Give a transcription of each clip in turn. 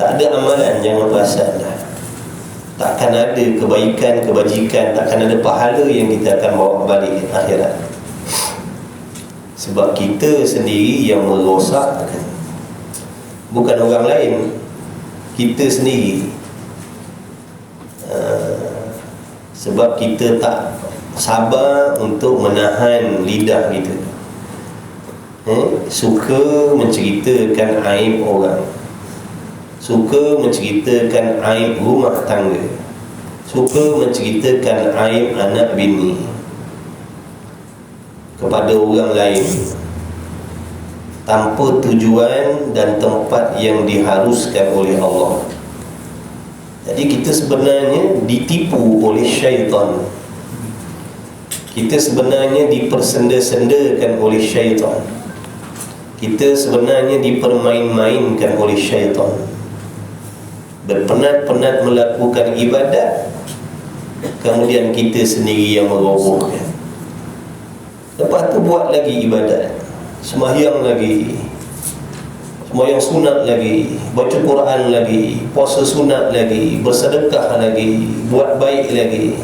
Tak ada amalan, jangan perasan dah. Takkan ada kebaikan, kebajikan, takkan ada pahala yang kita akan bawa balik akhirat. Sebab kita sendiri yang merosakkan, bukan orang lain, kita sendiri. Sebab kita tak sabar untuk menahan lidah kita, suka menceritakan aib orang, suka menceritakan aib rumah tangga, suka menceritakan aib anak bini kepada orang lain, tanpa tujuan dan tempat yang diharuskan oleh Allah. Jadi kita sebenarnya ditipu oleh syaitan. Kita sebenarnya dipersenda-sendakan oleh syaitan. Kita sebenarnya dipermain-mainkan oleh syaitan. Berpenat-penat melakukan ibadat, kemudian kita sendiri yang merobohkan. Lepas tu buat lagi ibadat, sembahyang lagi, sembahyang sunat lagi, baca Quran lagi, puasa sunat lagi, bersedekah lagi, buat baik lagi,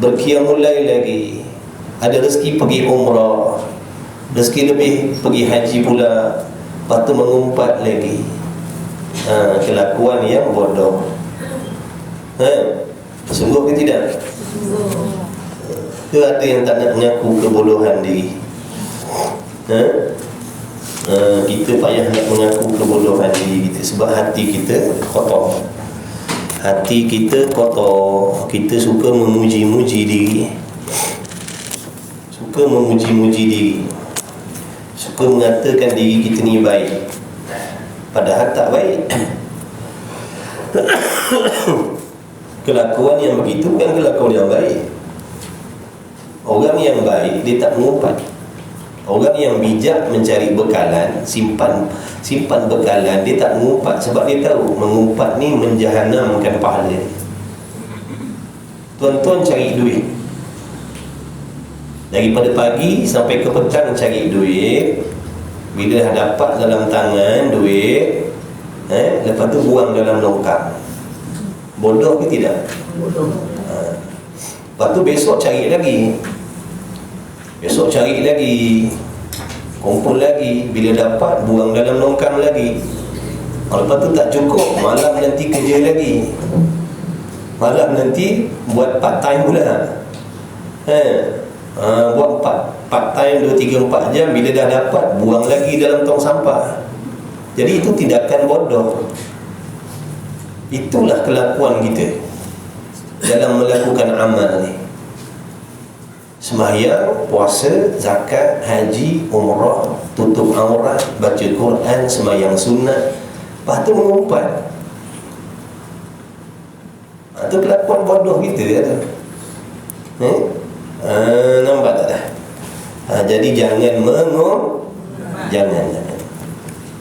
berqiyamul lail lagi, ada rezeki pergi umrah, rezeki lebih pergi haji pula, lepas tu mengumpat lagi. Kelakuan yang bodoh. Sungguh ke tidak? Ke ada yang tak nak mengaku kebodohan diri? Kita payah nak mengaku kebodohan diri kita sebab hati kita kotor. Hati kita kotor. Kita suka memuji-muji diri, suka memuji-muji diri, suka mengatakan diri kita ni baik, padahal tak baik. Kelakuan yang begitu bukan kelakuan yang baik. Orang yang baik dia tak mengumpat. Orang yang bijak mencari bekalan, simpan bekalan, dia tak mengumpat sebab dia tahu mengumpat ni menjahanamkan pahala. Tuan-tuan cari duit, daripada pagi sampai ke petang cari duit. Bila dah dapat dalam tangan duit, lepas tu buang dalam longkang. Bodoh ke tidak? Bodoh. Lepas tu besok cari lagi, besok cari lagi, kumpul lagi. Bila dapat buang dalam longkang lagi. Lepas tu tak cukup, malam nanti kerja lagi, malam nanti buat part time pula. Buat part time 2-3-4 jam. Bila dah dapat buang lagi dalam tong sampah. Jadi itu tindakan bodoh. Itulah kelakuan kita dalam melakukan amal ni. Sembahyang, puasa, zakat, haji, umrah, tutup aurat, baca Quran, sembahyang sunat, lepas tu mengumpat. Itu kelakuan bodoh kita ya. Nampak tak dah? Jadi jangan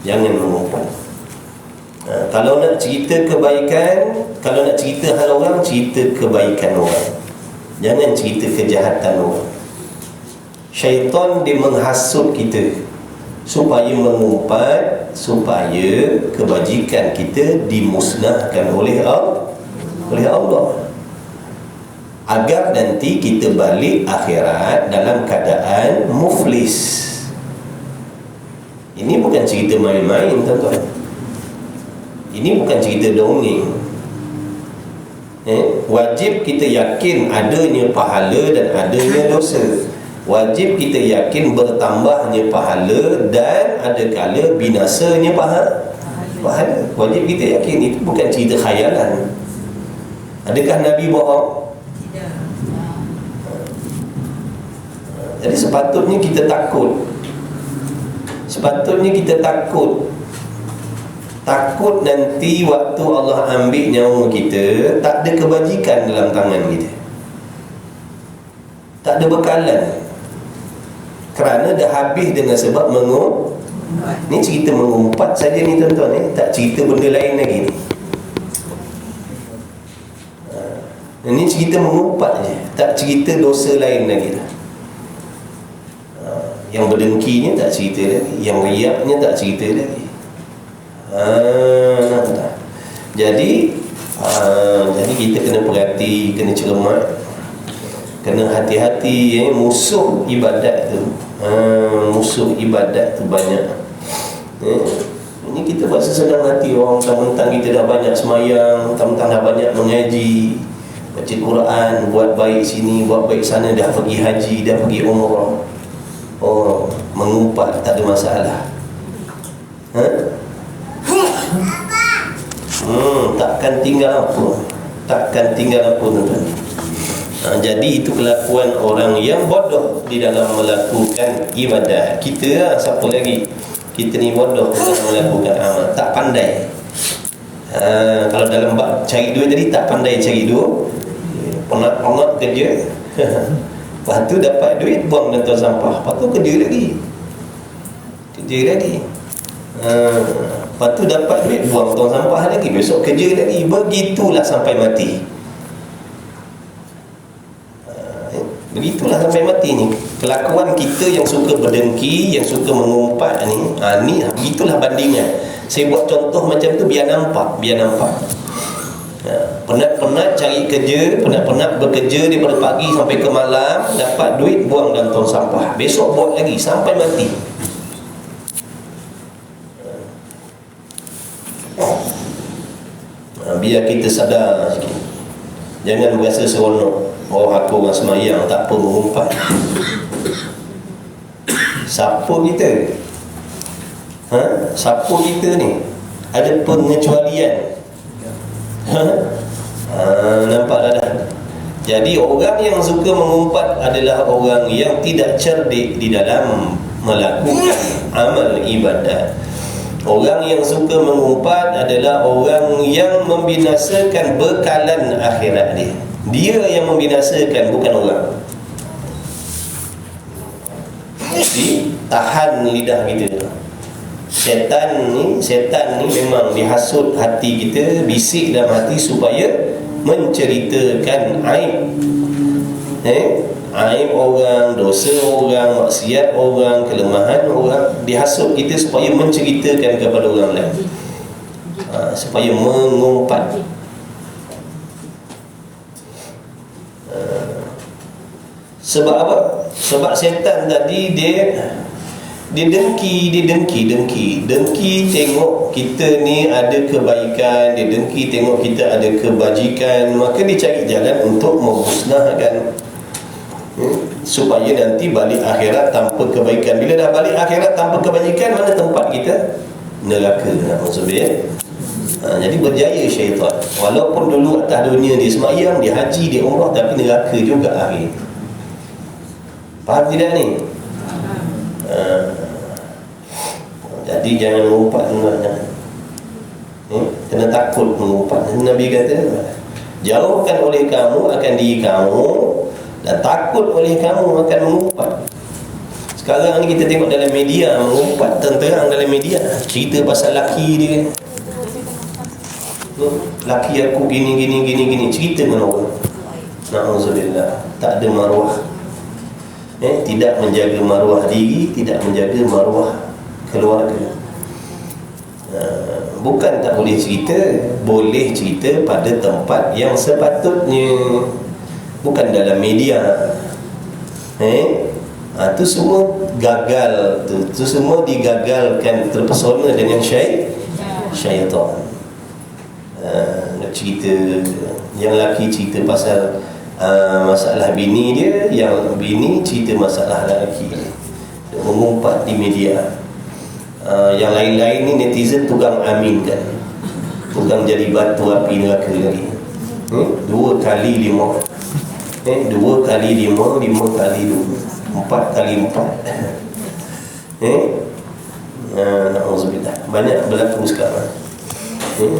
jangan mengumpat. Kalau nak cerita kebaikan, kalau nak cerita hal orang, cerita kebaikan orang, jangan cerita kejahatan orang. Syaitan dia menghasut kita supaya mengumpat, supaya kebajikan kita dimusnahkan oleh Allah, agar nanti kita balik akhirat dalam keadaan muflis. Ini bukan cerita main-main, tuan-tuan. Ini bukan cerita dongeng. Wajib kita yakin adanya pahala dan adanya dosa. Wajib kita yakin bertambahnya pahala dan ada kala binasanya pahala. Wajib kita yakin. Itu bukan cerita khayalan. Adakah Nabi bohong? Tidak. Jadi sepatutnya kita takut. Sepatutnya kita takut. Takut nanti waktu Allah ambil nyawa kita, tak ada kebajikan dalam tangan kita, tak ada bekalan, kerana dah habis dengan sebab mengumpat. Ni cerita mengumpat saja ni tuan-tuan, tak cerita benda lain lagi ni. Ini cerita mengumpat je, tak cerita dosa lain lagi dah. Yang berdengkinya tak cerita lagi, yang riaknya tak cerita lagi. Nah, Jadi kita kena perhati, kena cermat, kena hati-hati. Musuh ibadat tu, musuh ibadat tu banyak. Ini kita rasa senang hati orang mentang-mentang kita dah banyak semayang, mentang-mentang dah banyak mengaji, baca Quran, buat baik sini, buat baik sana, dah pergi haji, dah pergi umrah. Oh, mengumpat tak ada masalah. Takkan tinggal apa? Takkan tinggal apa, tuan-tuan? Jadi itu kelakuan orang yang bodoh di dalam melakukan ibadah. Kita siapa lagi? Kita ni bodoh dalam melakukan amal, tak pandai. Kalau dalam bab cari duit tadi, tak pandai cari duit, penat-penat kerja. Lepas tu dapat duit, buang dalam tong sampah. Lepas tu kerja lagi. Lepas tu dapat duit, buang tong sampah lagi. Besok kerja lagi. Begitulah sampai mati. Begitulah sampai mati ni. Kelakuan kita yang suka berdengki, yang suka mengumpat ni, begitulah bandingnya. Saya buat contoh macam tu biar nampak. Penat-penat cari kerja, penat-penat bekerja daripada pagi sampai ke malam, dapat duit, buang dalam tong sampah. Besok buat lagi sampai mati. Biar kita sadar sikit. Jangan berasa seronok, oh aku orang semayang, tak apa mengumpat. Siapa kita? Siapa kita ni? Ada pengecualian. Nampak dah. Jadi orang yang suka mengumpat adalah orang yang tidak cerdik di dalam melakukan amal ibadat. Orang yang suka mengumpat adalah orang yang membinasakan bekalan akhirat dia. Dia yang membinasakan, bukan orang. Jadi tahan lidah kita. Setan ni memang dihasut hati kita, bisik dalam hati supaya menceritakan aib. Aib orang, dosa orang, maksiat orang, kelemahan orang, dihasut kita supaya menceritakan kepada orang lain, supaya mengumpat. Sebab apa? Sebab setan tadi dia dengki tengok kita ni ada kebaikan, dia dengki tengok kita ada kebajikan, maka dia cari jalan untuk memusnahkan, supaya nanti balik akhirat tanpa kebaikan. Bila dah balik akhirat tanpa kebajikan, mana tempat kita? Neraka. Maksudnya jadi berjaya syaitan. Walaupun dulu atas dunia dia semayang, dia haji, dia umrah, tapi neraka juga akhir. Faham tidak ni? Jadi jangan mengumpat, jangan. Kena takut mengumpat. Nabi kata, jauhkan oleh kamu akan diri kamu, dan takut oleh kamu akan mengumpat. Sekarang ni kita tengok dalam media, mengumpat terang dalam media, cerita pasal laki dia. Laki aku gini, cerita dengan orang. Na'udzubillah, tak ada maruah. Tidak menjaga maruah diri, tidak menjaga maruah keluarga. Bukan tak boleh cerita, boleh cerita pada tempat yang sepatutnya, bukan dalam media. Itu semua gagal, itu semua digagalkan, terpesona dengan syaitan. Nak cerita, yang lelaki cerita pasal masalah bini dia, yang bini cerita masalah lelaki, mengumpat di media. Yang lain-lain ni netizen tukang aminkan, tukang jadi batu api neraka lagi. 2 kali 5, 2 kali 5, 5 kali 2, 4 kali 4. Na'udzubillah, banyak berlaku sekarang.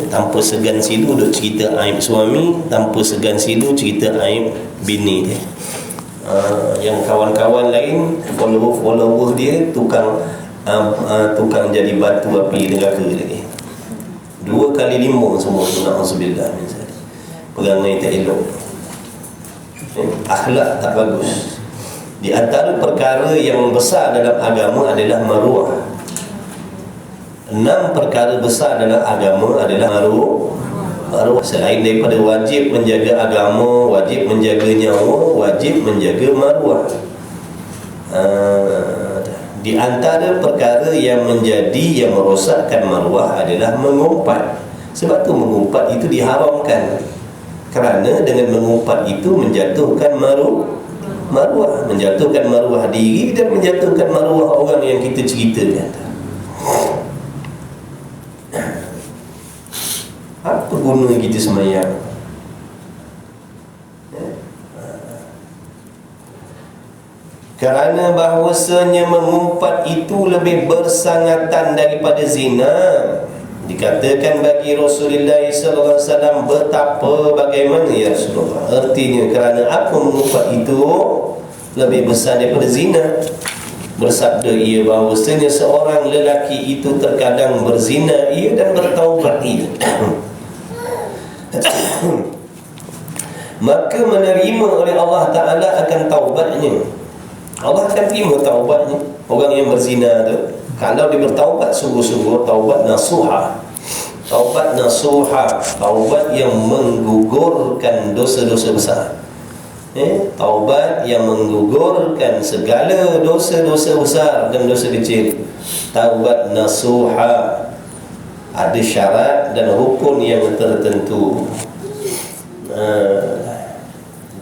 Tanpa segan silu duk cerita aib suami, tanpa segan silu cerita aib bini dia. Yang kawan-kawan lain, follower dia tukang jadi batu api neraka lagi. 2 kali 5 semua tu, na'udzubillah. Perangai tak elok, akhlak tak bagus. Di antara perkara yang besar dalam agama adalah maruah. 6 perkara besar dalam agama adalah maruah. Selain daripada wajib menjaga agama, wajib menjaga nyawa, wajib menjaga maruah. Di antara perkara yang merosakkan maruah adalah mengumpat. Sebab tu mengumpat itu diharamkan, kerana dengan mengumpat itu menjatuhkan maruah, menjatuhkan maruah diri dan menjatuhkan maruah orang yang kita ceritakan. Apa guna kita semayang? Kerana bahawasanya mengumpat itu lebih bersangatan daripada zina. Dikatakan bagi Rasulullah SAW, betapa bagaimana ya Rasulullah? Artinya kerana apa mengumpat itu lebih besar daripada zina. Bersabda ia bahawasanya seorang lelaki itu terkadang berzina ia dan bertaubat ia. Maka menerima oleh Allah Ta'ala akan taubatnya. Allah akan terima taubatnya. Orang yang berzina tu, kalau dia bertaubat sungguh-sungguh, taubat nasuha, taubat yang menggugurkan dosa-dosa besar, taubat yang menggugurkan segala dosa-dosa besar dan dosa kecil. Taubat nasuha ada syarat dan rukun yang tertentu.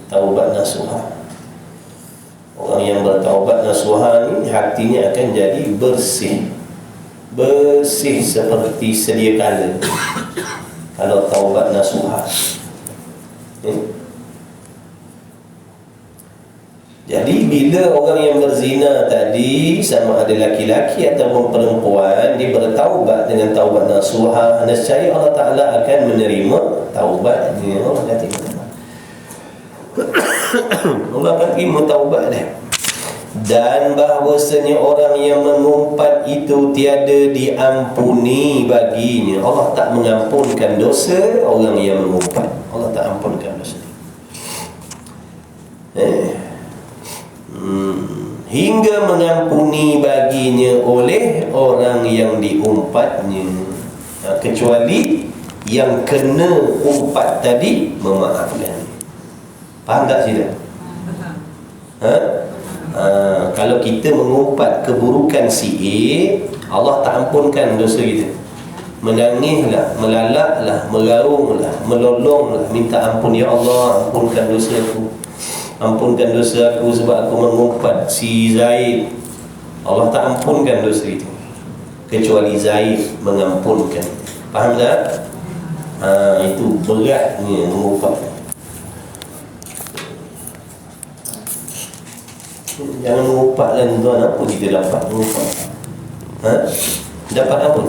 Taubat nasuha, orang yang bertaubat nasuha ni hatinya akan jadi bersih seperti sedia kala. Kalau taubat nasuha, jadi bila orang yang berzina tadi, sama ada laki-laki ataupun perempuan, dia bertaubat dengan taubat nasuha, nescaya Allah Ta'ala akan menerima taubatnya. Allah akan terima taubat dia. Dan bahawasanya orang yang mengumpat itu tiada diampuni baginya. Allah tak mengampunkan dosa orang yang mengumpat. Allah tak ampunkan dosa hingga mengampuni baginya oleh orang yang diumpatnya, kecuali yang kena umpat tadi memaafkan. Faham tak sila? Kalau kita mengumpat keburukan si A, Allah tak ampunkan dosa kita. Menangislah, melalaklah, meraunglah, melolonglah, minta ampun, ya Allah, ampunkan dosa aku, ampunkan dosa aku sebab aku mengumpat si Zaid. Allah tak ampunkan dosa itu, kecuali Zaid mengampunkan. Faham tak? Itu beratnya mengumpat. Jangan mengumpat lah tuan. Apa kita dapat mengumpat? Dapat apa?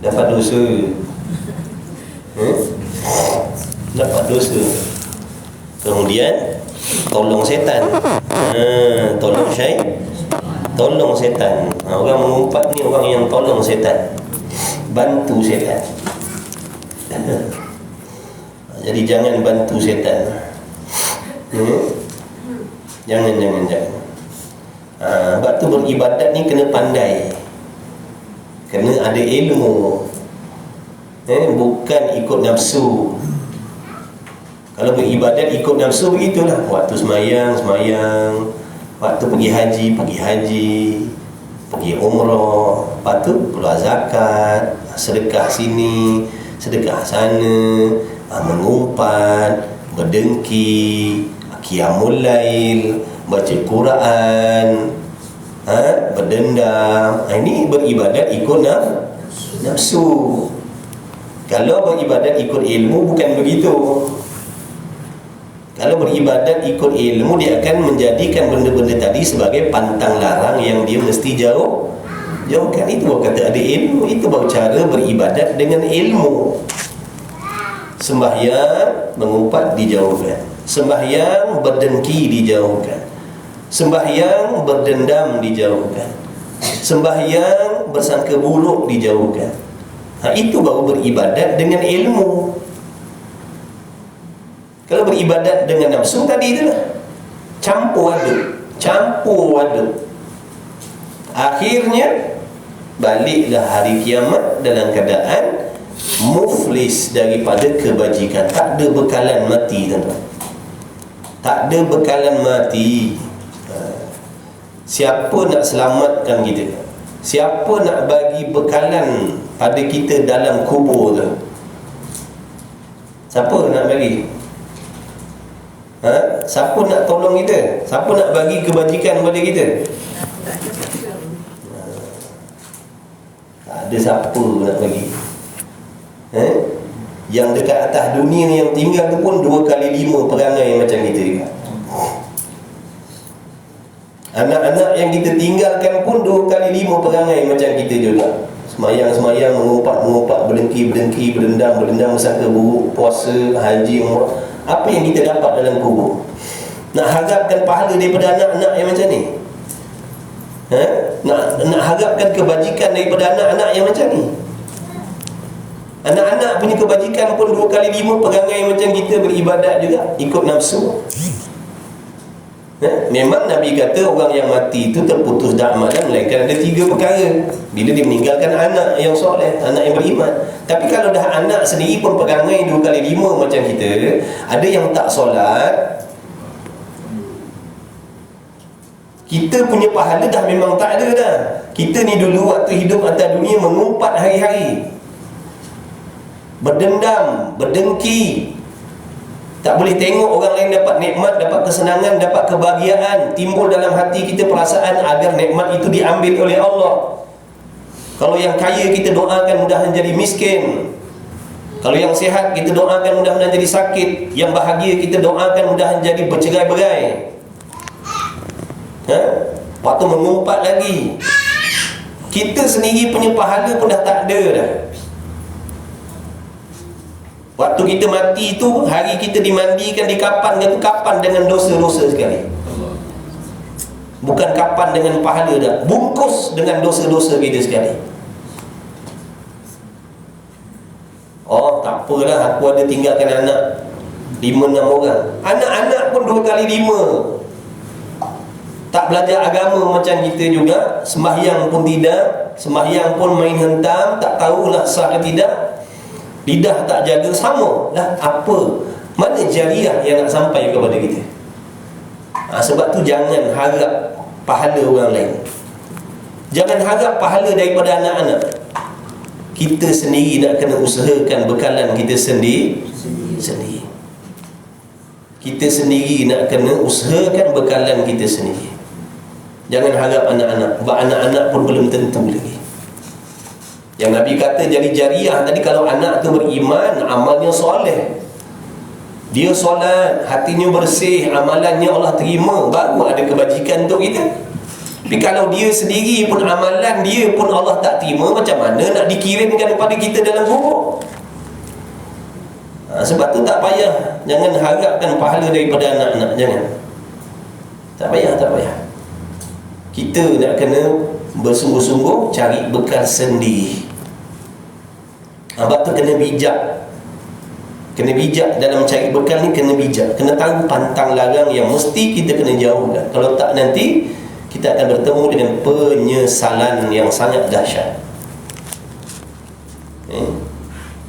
Dapat dosa. Dapat dosa. Kemudian tolong setan. Tolong setan. Orang mengumpat ni orang yang tolong setan, bantu setan. Jadi jangan bantu setan. Jangan. Sebab tu beribadat ni kena pandai, kena ada ilmu, bukan ikut nafsu. Kalau beribadat ikut nafsu begitulah. Waktu semayang, waktu pergi haji, pergi umrah, lepas tu keluar zakat, sedekah sini, sedekah sana, mengumpat, berdengki, qiyamul lail, baca Quran, berdendam. Ini beribadat ikut nafsu. Kalau beribadat ikut ilmu bukan begitu. Kalau beribadat ikut ilmu, dia akan menjadikan benda-benda tadi sebagai pantang larang yang dia mesti jauhkan. Itu baru kata ada ilmu. Itu baru cara beribadat dengan ilmu. Sembahyang mengumpat dijauhkan, sembahyang berdengki dijauhkan, sembahyang berdendam dijauhkan, sembahyang bersangka buruk dijauhkan. Itu baru beribadat dengan ilmu. Kalau beribadat dengan nafsu tadi itulah campur aduk. Akhirnya baliklah hari kiamat dalam keadaan muflis daripada kebajikan. Tak ada bekalan mati, tuan-tuan. Tak ada bekalan mati. Siapa nak selamatkan kita? Siapa nak bagi bekalan pada kita dalam kubur tu? Siapa nak bagi? Siapa nak tolong kita? Siapa nak bagi kebajikan kepada kita? Tak ada siapa nak bagi. Yang dekat atas dunia yang tinggal tu pun 2 kali 5 perangai macam kita juga. Anak-anak yang kita tinggalkan pun 2 kali 5 perangai macam kita juga. Semayang-semayang, mengumpat-mengumpat, berdengki-berdengki, berdendam-berdendam, sangka buruk, puasa, haji, umrah. Apa yang kita dapat dalam kubur? Nak harapkan pahala daripada anak-anak yang macam ni? Nak harapkan kebajikan daripada anak-anak yang macam ni? Anak-anak punya kebajikan pun 2 kali 5 perangai macam kita beribadat juga, ikut nafsu. Memang Nabi kata orang yang mati itu terputus dah amalan, melainkan ada 3 perkara. Bila dia meninggalkan anak yang soleh, anak yang beriman. Tapi kalau dah anak sendiri pun perangai 2 kali 5 macam kita, ada yang tak solat, kita punya pahala dah memang tak ada dah. Kita ni dulu waktu hidup atas dunia mengumpat hari-hari, berdendam, berdengki, tak boleh tengok orang lain dapat nikmat, dapat kesenangan, dapat kebahagiaan. Timbul dalam hati kita perasaan agar nikmat itu diambil oleh Allah. Kalau yang kaya kita doakan mudah-mudahan jadi miskin. Kalau yang sihat kita doakan mudah-mudahan jadi sakit. Yang bahagia kita doakan mudah-mudahan jadi bercerai-berai. Lepas tu mengumpat lagi. Kita sendiri punya pahala pun dah tak ada dah. Waktu kita mati tu, hari kita dimandikan, dikapan, kapan dengan dosa-dosa sekali. Bukan kapan dengan pahala dah, bungkus dengan dosa-dosa kita sekali. Oh, tak apalah, aku ada tinggalkan anak 5-6 orang. Anak-anak pun 2 kali 5. Tak belajar agama macam kita juga. Sembahyang pun tidak. Sembahyang pun main hentam, tak tahulah sah ke tidak. Lidah tak jaga, sama lah. Apa? Mana jariah yang nak sampai kepada kita? Sebab tu jangan harap pahala orang lain. Jangan harap pahala daripada anak-anak. Kita sendiri nak kena usahakan bekalan kita sendiri. Kita sendiri nak kena usahakan bekalan kita sendiri. Jangan harap anak-anak. Sebab anak-anak pun belum tentu lagi. Yang Nabi kata jadi jariah tadi, kalau anak tu beriman, amalnya soleh, dia solat, hatinya bersih, amalannya Allah terima, baru ada kebajikan untuk kita. Tapi kalau dia sendiri pun amalan dia pun Allah tak terima, macam mana nak dikirimkan kepada kita dalam kubur? Sebab tu tak payah, jangan harapkan pahala daripada anak-anak. Jangan. Tak payah. Kita nak kena bersungguh-sungguh cari bekal sendiri. Sebab tu kena bijak. Kena bijak dalam cari bekal ni, kena bijak. Kena tahu pantang larang yang mesti kita kena jauhkan. Kalau tak, nanti kita akan bertemu dengan penyesalan yang sangat dahsyat.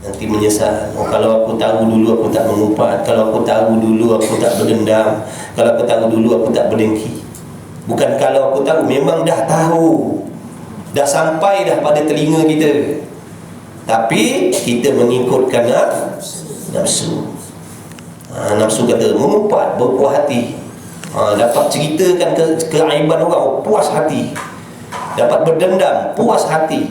Nanti menyesal. Kalau aku tahu dulu aku tak mengumpat. Kalau aku tahu dulu aku tak berdendam. Kalau aku tahu dulu aku tak berdengki. Bukan kalau aku tahu, memang dah tahu, dah sampai dah pada telinga kita, tapi kita mengikutkan nafsu. Nafsu kata mengumpat, berpuas hati. Dapat ceritakan keaiban orang, puas hati. Dapat berdendam, puas hati.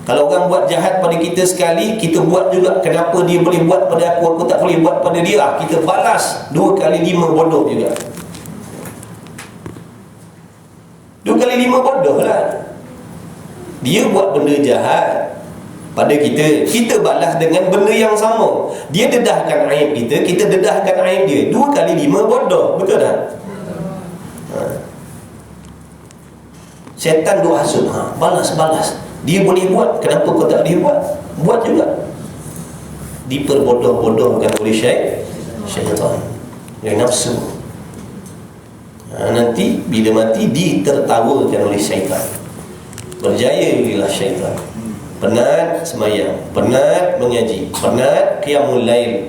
Kalau orang buat jahat pada kita sekali, kita buat juga. Kenapa dia boleh buat pada aku tak boleh buat pada dia? Kita balas 2 kali 5 bodoh juga. 2 kali 5 bodoh lah. Dia buat benda jahat pada kita, kita balas dengan benda yang sama. Dia dedahkan aib kita, kita dedahkan aib dia. 2 kali 5 bodoh. Betul tak? Syaitan duk hasut, balas. Dia boleh buat, kenapa kau tak boleh buat? Buat juga. Diperbodoh-bodohkan oleh syaitan, oleh nafsu. Nanti bila mati ditertawakan oleh syaitan. Berjaya bila syaitan. penat semayang, penat mengaji, penat qiyamul lail,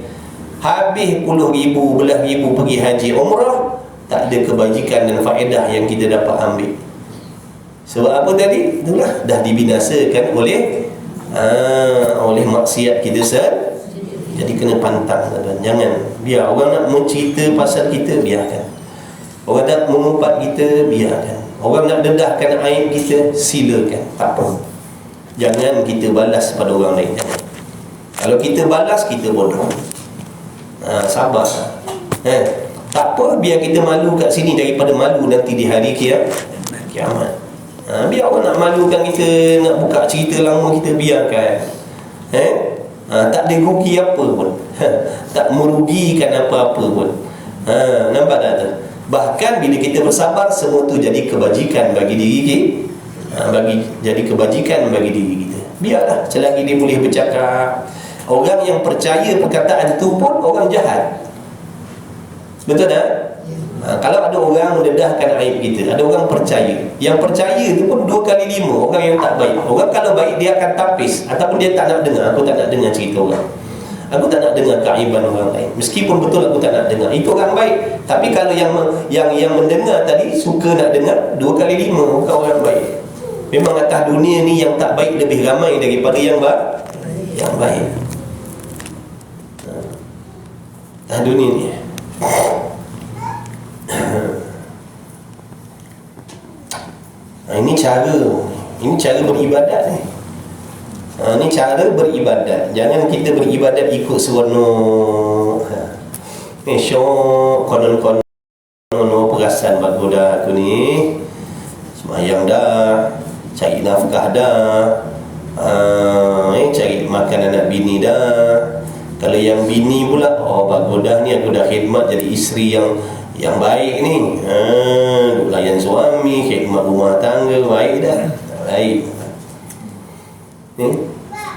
habis puluh ribu, belas ribu pergi haji umrah, tak ada kebajikan dan faedah yang kita dapat ambil. Sebab apa tadi? Itulah dah dibinasakan oleh maksiat kita jadi kena pantang. Jangan biar orang nak mencerita pasal kita, biarkan. Orang nak mengumpat kita, biarkan. Orang nak dedahkan aib kita, silakan, tak apa. Jangan kita balas pada orang lain. Kalau kita balas, kita bodoh. Sabar. Tak apa, biar kita malu kat sini daripada malu nanti di hari kiamat. Biar orang nak malukan kita, nak buka cerita lama kita, biarkan. Tak ada rugi apa pun. Tak merugikan apa-apa pun. Nampak tak tu? Bahkan bila kita bersabar, semua tu jadi kebajikan bagi diri kita. Jadi kebajikan bagi diri kita. Biarlah, selagi dia boleh bercakap. Orang yang percaya perkataan tu pun orang jahat. Betul tak? Kalau ada orang mendedahkan aib kita, ada orang percaya. Yang percaya tu pun 2 kali 5 orang yang tak baik. Orang kalau baik dia akan tapis, ataupun dia tak nak dengar. Aku tak nak dengar cerita orang, aku tak nak dengar keaiban orang lain. Meskipun betul aku tak nak dengar, itu orang baik. Tapi kalau yang mendengar tadi suka nak dengar, 2 kali 5 bukan orang baik. Memang atas dunia ni yang tak baik lebih ramai daripada yang baik. Atas dunia ni ini cara beribadat ni. Ini cara beribadat. Jangan kita beribadat ikut seronok. Syok, konon-konon perasan buat budak aku ni, semayang dah, cari nafkah dah, cari makan anak bini dah. Kalau yang bini pula, buat budak ni aku dah khidmat jadi isteri yang baik ni, duk layan suami, khidmat rumah tangga, baik dah. Baik ni,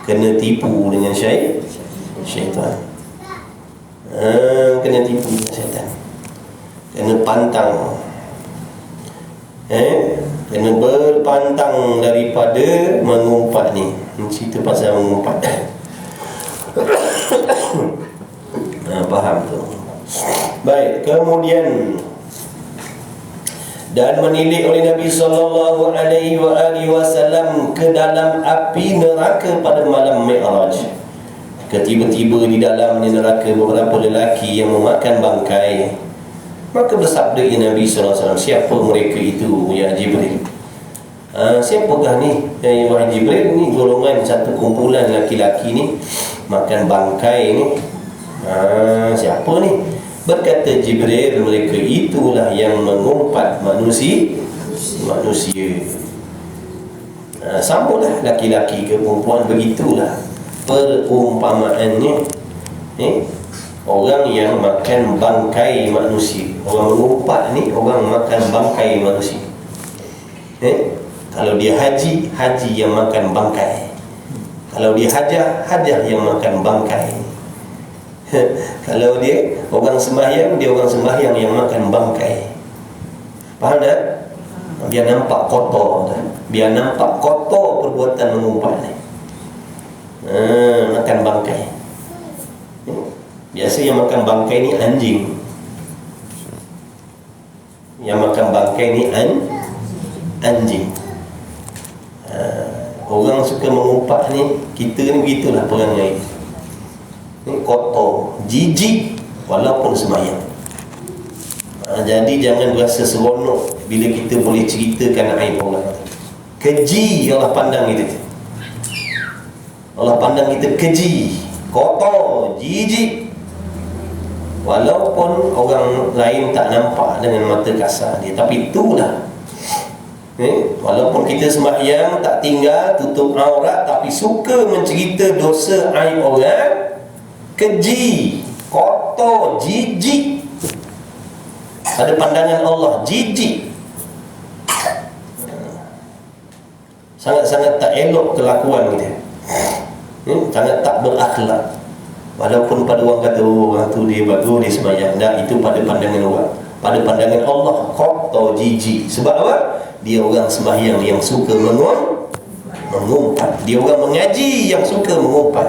kena tipu dengan syaitan. Kena tipu dengan syaitan, kena pantang, kena berpantang daripada mengumpat ni. Cerita pasal mengumpat. Faham tu? Baik, kemudian dan menilik oleh Nabi sallallahu alaihi wasallam ke dalam api neraka pada malam Mi'raj. Tiba-tiba di dalam neraka beberapa lelaki yang memakan bangkai. Maka bersabda Nabi sallallahu alaihi wasallam, siapa mereka itu ya Jibril? Siapakah ni? Wahai Jibril, ni golongan satu kumpulan laki-laki ni makan bangkai ni. Siapa ni? Berkata Jibril, mereka itulah yang mengumpat manusia. Samalah laki-laki ke perempuan, begitulah perumpamaannya. Orang yang makan bangkai manusia. Orang mengumpat ni orang makan bangkai manusia. Kalau dia haji yang makan bangkai. Kalau dia hajah yang makan bangkai. Kalau dia orang sembahyang, dia orang sembahyang yang makan bangkai. Faham tak? Biar nampak kotor, biar nampak kotor perbuatan mengumpat ni. Makan bangkai. Biasa yang makan bangkai ni anjing. Yang makan bangkai ni anjing. Orang suka mengumpat ni, kita ni begitulah perangai. Ni kotor, jijik walaupun sembahyang. Jadi jangan berasa seronok bila kita boleh ceritakan aib orang. Keji Allah pandang kita. Allah pandang kita keji, kotor, jijik, walaupun orang lain tak nampak dengan mata kasar dia. Tapi itulah, walaupun kita sembahyang tak tinggal, tutup aurat, tapi suka mencerita dosa aib orang, keji, kotor, jijik. Pada pandangan Allah, jijik. Sangat-sangat tak elok kelakuan kita. Sangat tak berakhlak. Walaupun pada orang kata, orang tu dia bagus, dia sembahyang. Tak, itu pada pandangan orang. Pada pandangan Allah, kotor, jijik. Sebab apa? Dia orang sembahyang yang suka mengumpat. Dia orang mengaji yang suka mengumpat.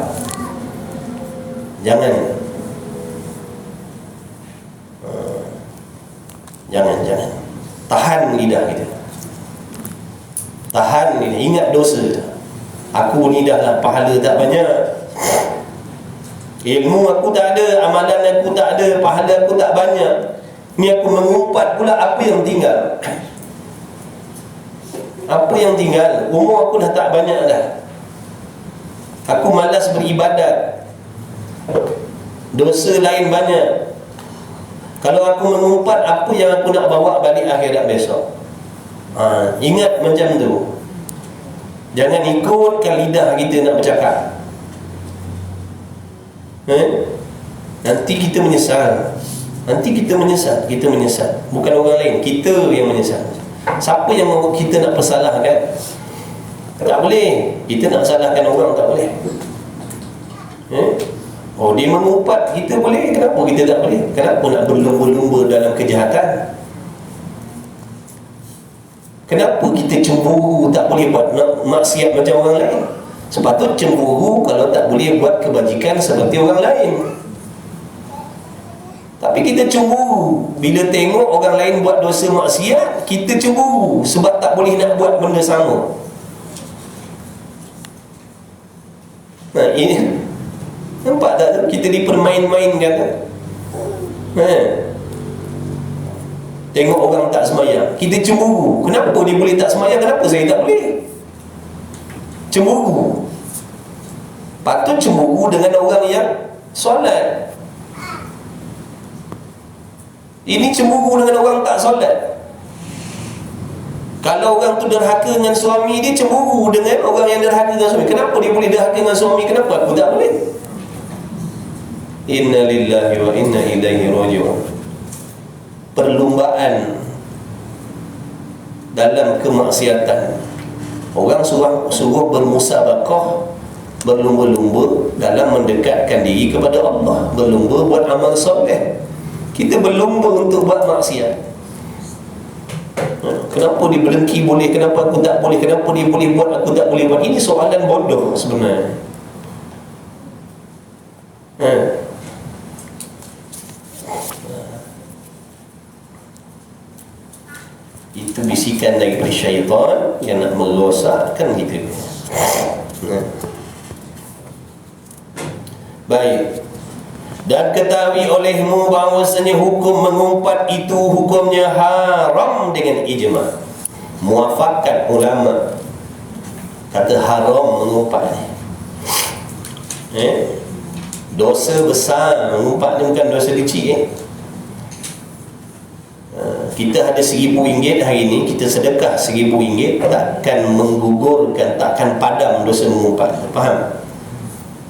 Jangan tahan lidah kita. Tahan lidah. Ingat dosa. Aku ni dah lah pahala tak banyak, ilmu aku tak ada, amalan aku tak ada, pahala aku tak banyak. Ni aku mengumpat pula, apa yang tinggal? Apa yang tinggal? Umur aku dah tak banyak dah. Aku malas beribadat. Dosa lain banyak. Kalau aku mengumpat, apa yang aku nak bawa balik akhirat besok? Ingat macam tu. Jangan ikutkan lidah kita nak bercakap. Nanti kita menyesal. Kita menyesal. Bukan orang lain, kita yang menyesal. Siapa yang mahu kita nak persalahkan? Tak boleh. Kita nak salahkan orang tak boleh. Oh, dia mengumpat, kita boleh. Kenapa kita tak boleh? Kenapa nak berlumba-lumba dalam kejahatan? Kenapa kita cemburu tak boleh buat maksiat macam orang lain? Sepatut cemburu kalau tak boleh buat kebajikan seperti orang lain. Tapi kita cemburu bila tengok orang lain buat dosa maksiat, kita cemburu sebab tak boleh nak buat benda sama. Nah, ini nampak tak tu? Kita dipermain-mainkan kan? Tengok orang tak semayang, kita cemburu. Kenapa dia boleh tak semayang? Kenapa saya tak boleh? Cemburu. Patut cemburu dengan orang yang solat. Ini cemburu dengan orang tak solat. Kalau orang tu derhaka dengan suami dia, cemburu dengan orang yang derhaka dengan suami. Kenapa dia boleh derhaka dengan suami? Kenapa aku tak boleh? Inna lillahi wa inna ilaihi raji'un. Perlumbaan dalam kemaksiatan. Orang suruh bermusabaqah, berlumba-lumba dalam mendekatkan diri kepada Allah, berlumba buat amal soleh. Kita berlumba untuk buat maksiat. Kenapa dia berhenti boleh, kenapa aku tak boleh? Kenapa dia boleh buat, aku tak boleh buat? Ini soalan bodoh sebenarnya. Itu bisikan daripada syaitan yang nak merosakkan kita. Baik. Dan ketahui olehmu bahawasanya hukum mengumpat itu hukumnya haram dengan ijma'. Muafakat ulama kata haram mengumpat ni. Dosa besar mengumpat ni, bukan dosa kecil. Kita ada RM1,000 hari ni, kita sedekah RM1,000, takkan menggugurkan, takkan padam dosa mengumpat. Faham?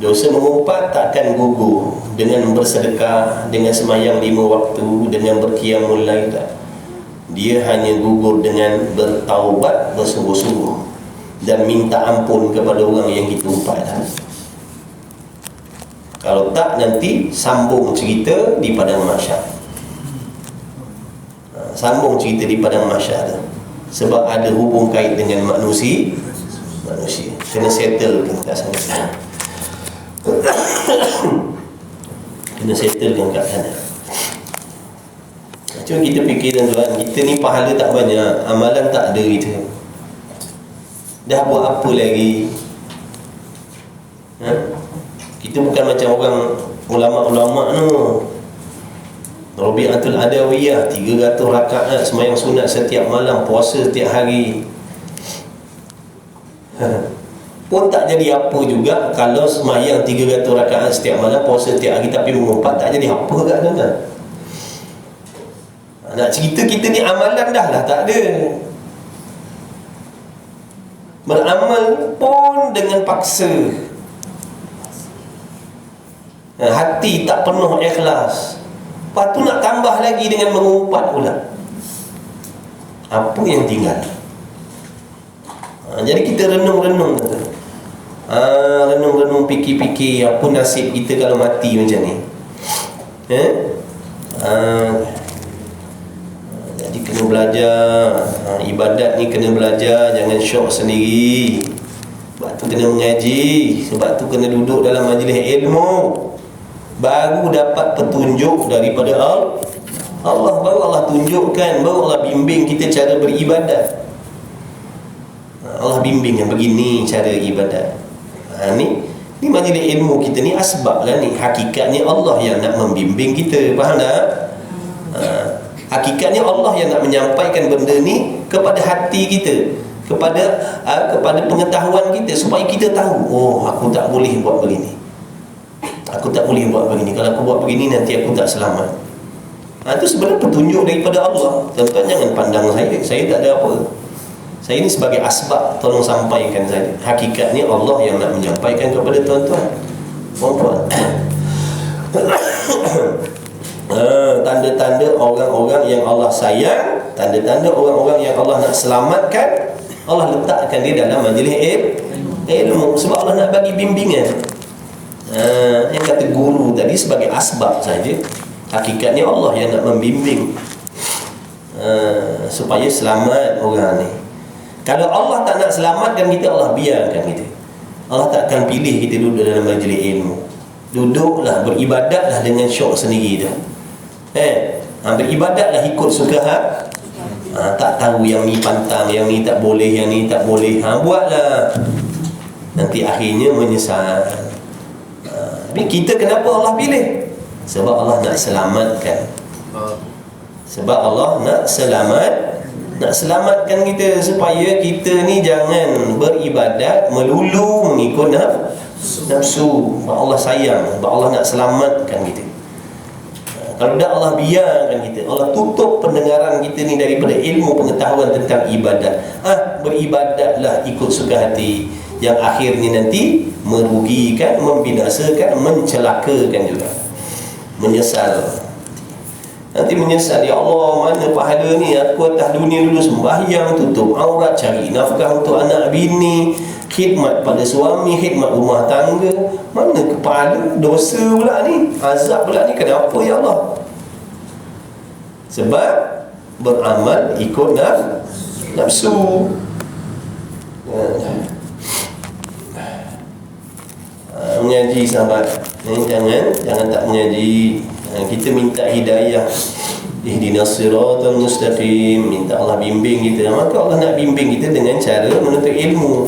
Dosa mengumpat takkan gugur dengan bersedekah, dengan semayang 5 waktu, dengan berqiyamul lail. Dia hanya gugur dengan bertaubat bersungguh-sungguh dan minta ampun kepada orang yang kita umpat. Kalau tak, nanti sambung cerita di padang mahsyar. Sambung cerita di padang mahsyar tu. Sebab ada hubung kait dengan manusia. Kena settle kat sana. Kena settlekan kat sana. Cuma kita fikir tuan, kita ni pahala tak banyak, amalan tak ada kita. Dah buat apa lagi? Kita bukan macam orang ulama-ulama tu. Rabi'atul Adawiyah 300 rakaat sembahyang sunat setiap malam, puasa setiap hari. Pun tak jadi apa juga kalau sembahyang 300 rakaat setiap malam, puasa setiap hari, tapi mengumpat tak jadi apa kat tuan-tuan. Nak cerita kita ni amalan dah lah tak ada. Beramal pun dengan paksa. Hati tak penuh ikhlas. Lepas tu nak tambah lagi dengan mengumpat pula. Apa yang tinggal? Jadi kita renung-renung, renung-renung, fikir-fikir apa nasib kita kalau mati macam ni. Jadi kena belajar. Ibadat ni kena belajar, jangan syok sendiri. tu kena mengaji, sebab tu kena duduk dalam majlis ilmu, baru dapat petunjuk daripada Allah. Baru Allah tunjukkan, baru Allah bimbing kita cara beribadat. Allah bimbing yang begini cara ibadat. Ni majlis ilmu kita ni asbab lah ni. Hakikatnya Allah yang nak membimbing kita, faham tak? Hakikatnya Allah yang nak menyampaikan benda ni kepada hati kita, kepada pengetahuan kita, supaya kita tahu, oh aku tak boleh buat begini, aku tak boleh buat begini, kalau aku buat begini nanti aku tak selamat. Itu sebenarnya petunjuk daripada Allah. Tuan-tuan jangan pandang saya tak ada apa. Saya ni sebagai asbab, tolong sampaikan saja. Hakikatnya Allah yang nak menyampaikan kepada tuan-tuan, puan-puan. Tanda-tanda orang-orang yang Allah sayang, tanda-tanda orang-orang yang Allah nak selamatkan, Allah letakkan dia dalam majlis ilmu, sebab Allah nak bagi bimbingan. Yang kata guru tadi sebagai asbab saja. Hakikatnya Allah yang nak membimbing supaya selamat orang ni. Kalau Allah tak nak selamatkan kita, Allah biarkan kita. Allah tak akan pilih kita duduk dalam majlis ilmu. Duduklah, beribadatlah dengan syok sendiri dah. Beribadatlah ikut suka tak tahu yang ni pantang, yang ni tak boleh, yang ni tak boleh. Buatlah. Nanti akhirnya menyesal. Tapi kita kenapa Allah pilih? Sebab Allah nak selamatkan. Sebab Allah nak selamatkan kita, supaya kita ni jangan beribadat melulu mengikut nafsu. Sebab Allah sayang, sebab Allah nak selamatkan kita. Kalau tak, Allah biarkan kita, Allah tutup pendengaran kita ni daripada ilmu pengetahuan tentang ibadat. Beribadatlah ikut suka hati, yang akhirnya nanti merugikan, membinasakan, mencelakakan juga. Menyesal. Nanti menyesal, ya Allah, mana pahala ni? Aku atas dunia dulu sembahyang, tutup aurat, cari nafkah untuk anak bini, khidmat pada suami, khidmat rumah tangga. Mana kepala? Dosa pula ni, azab pula ni. Kenapa ya Allah? Sebab beramal ikut nafsu. Mengaji sahabat, jangan tak mengaji. Kita minta hidayah, ihdinas siratal mustaqim, minta Allah bimbing kita. Maka Allah nak bimbing kita dengan cara menuntut ilmu.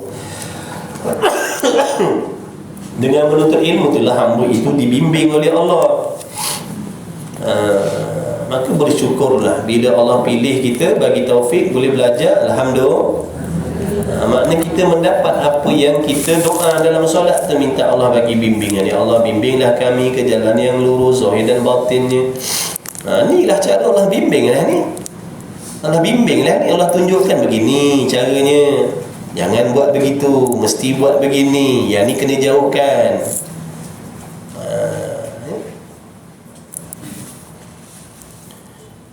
Dengan menuntut ilmu itulah hamba itu dibimbing oleh Allah. Maka bersyukurlah bila Allah pilih kita, bagi taufik boleh belajar, alhamdulillah. Maknanya kita mendapat apa yang kita doa dalam solat tu, minta Allah bagi bimbingan. Ya Allah, bimbinglah kami ke jalan yang lurus, zahir dan batinnya. Inilah cara Allah bimbinglah ni. Allah bimbinglah ni, Allah tunjukkan begini caranya. Jangan buat begitu, mesti buat begini. Yang ni kena jauhkan.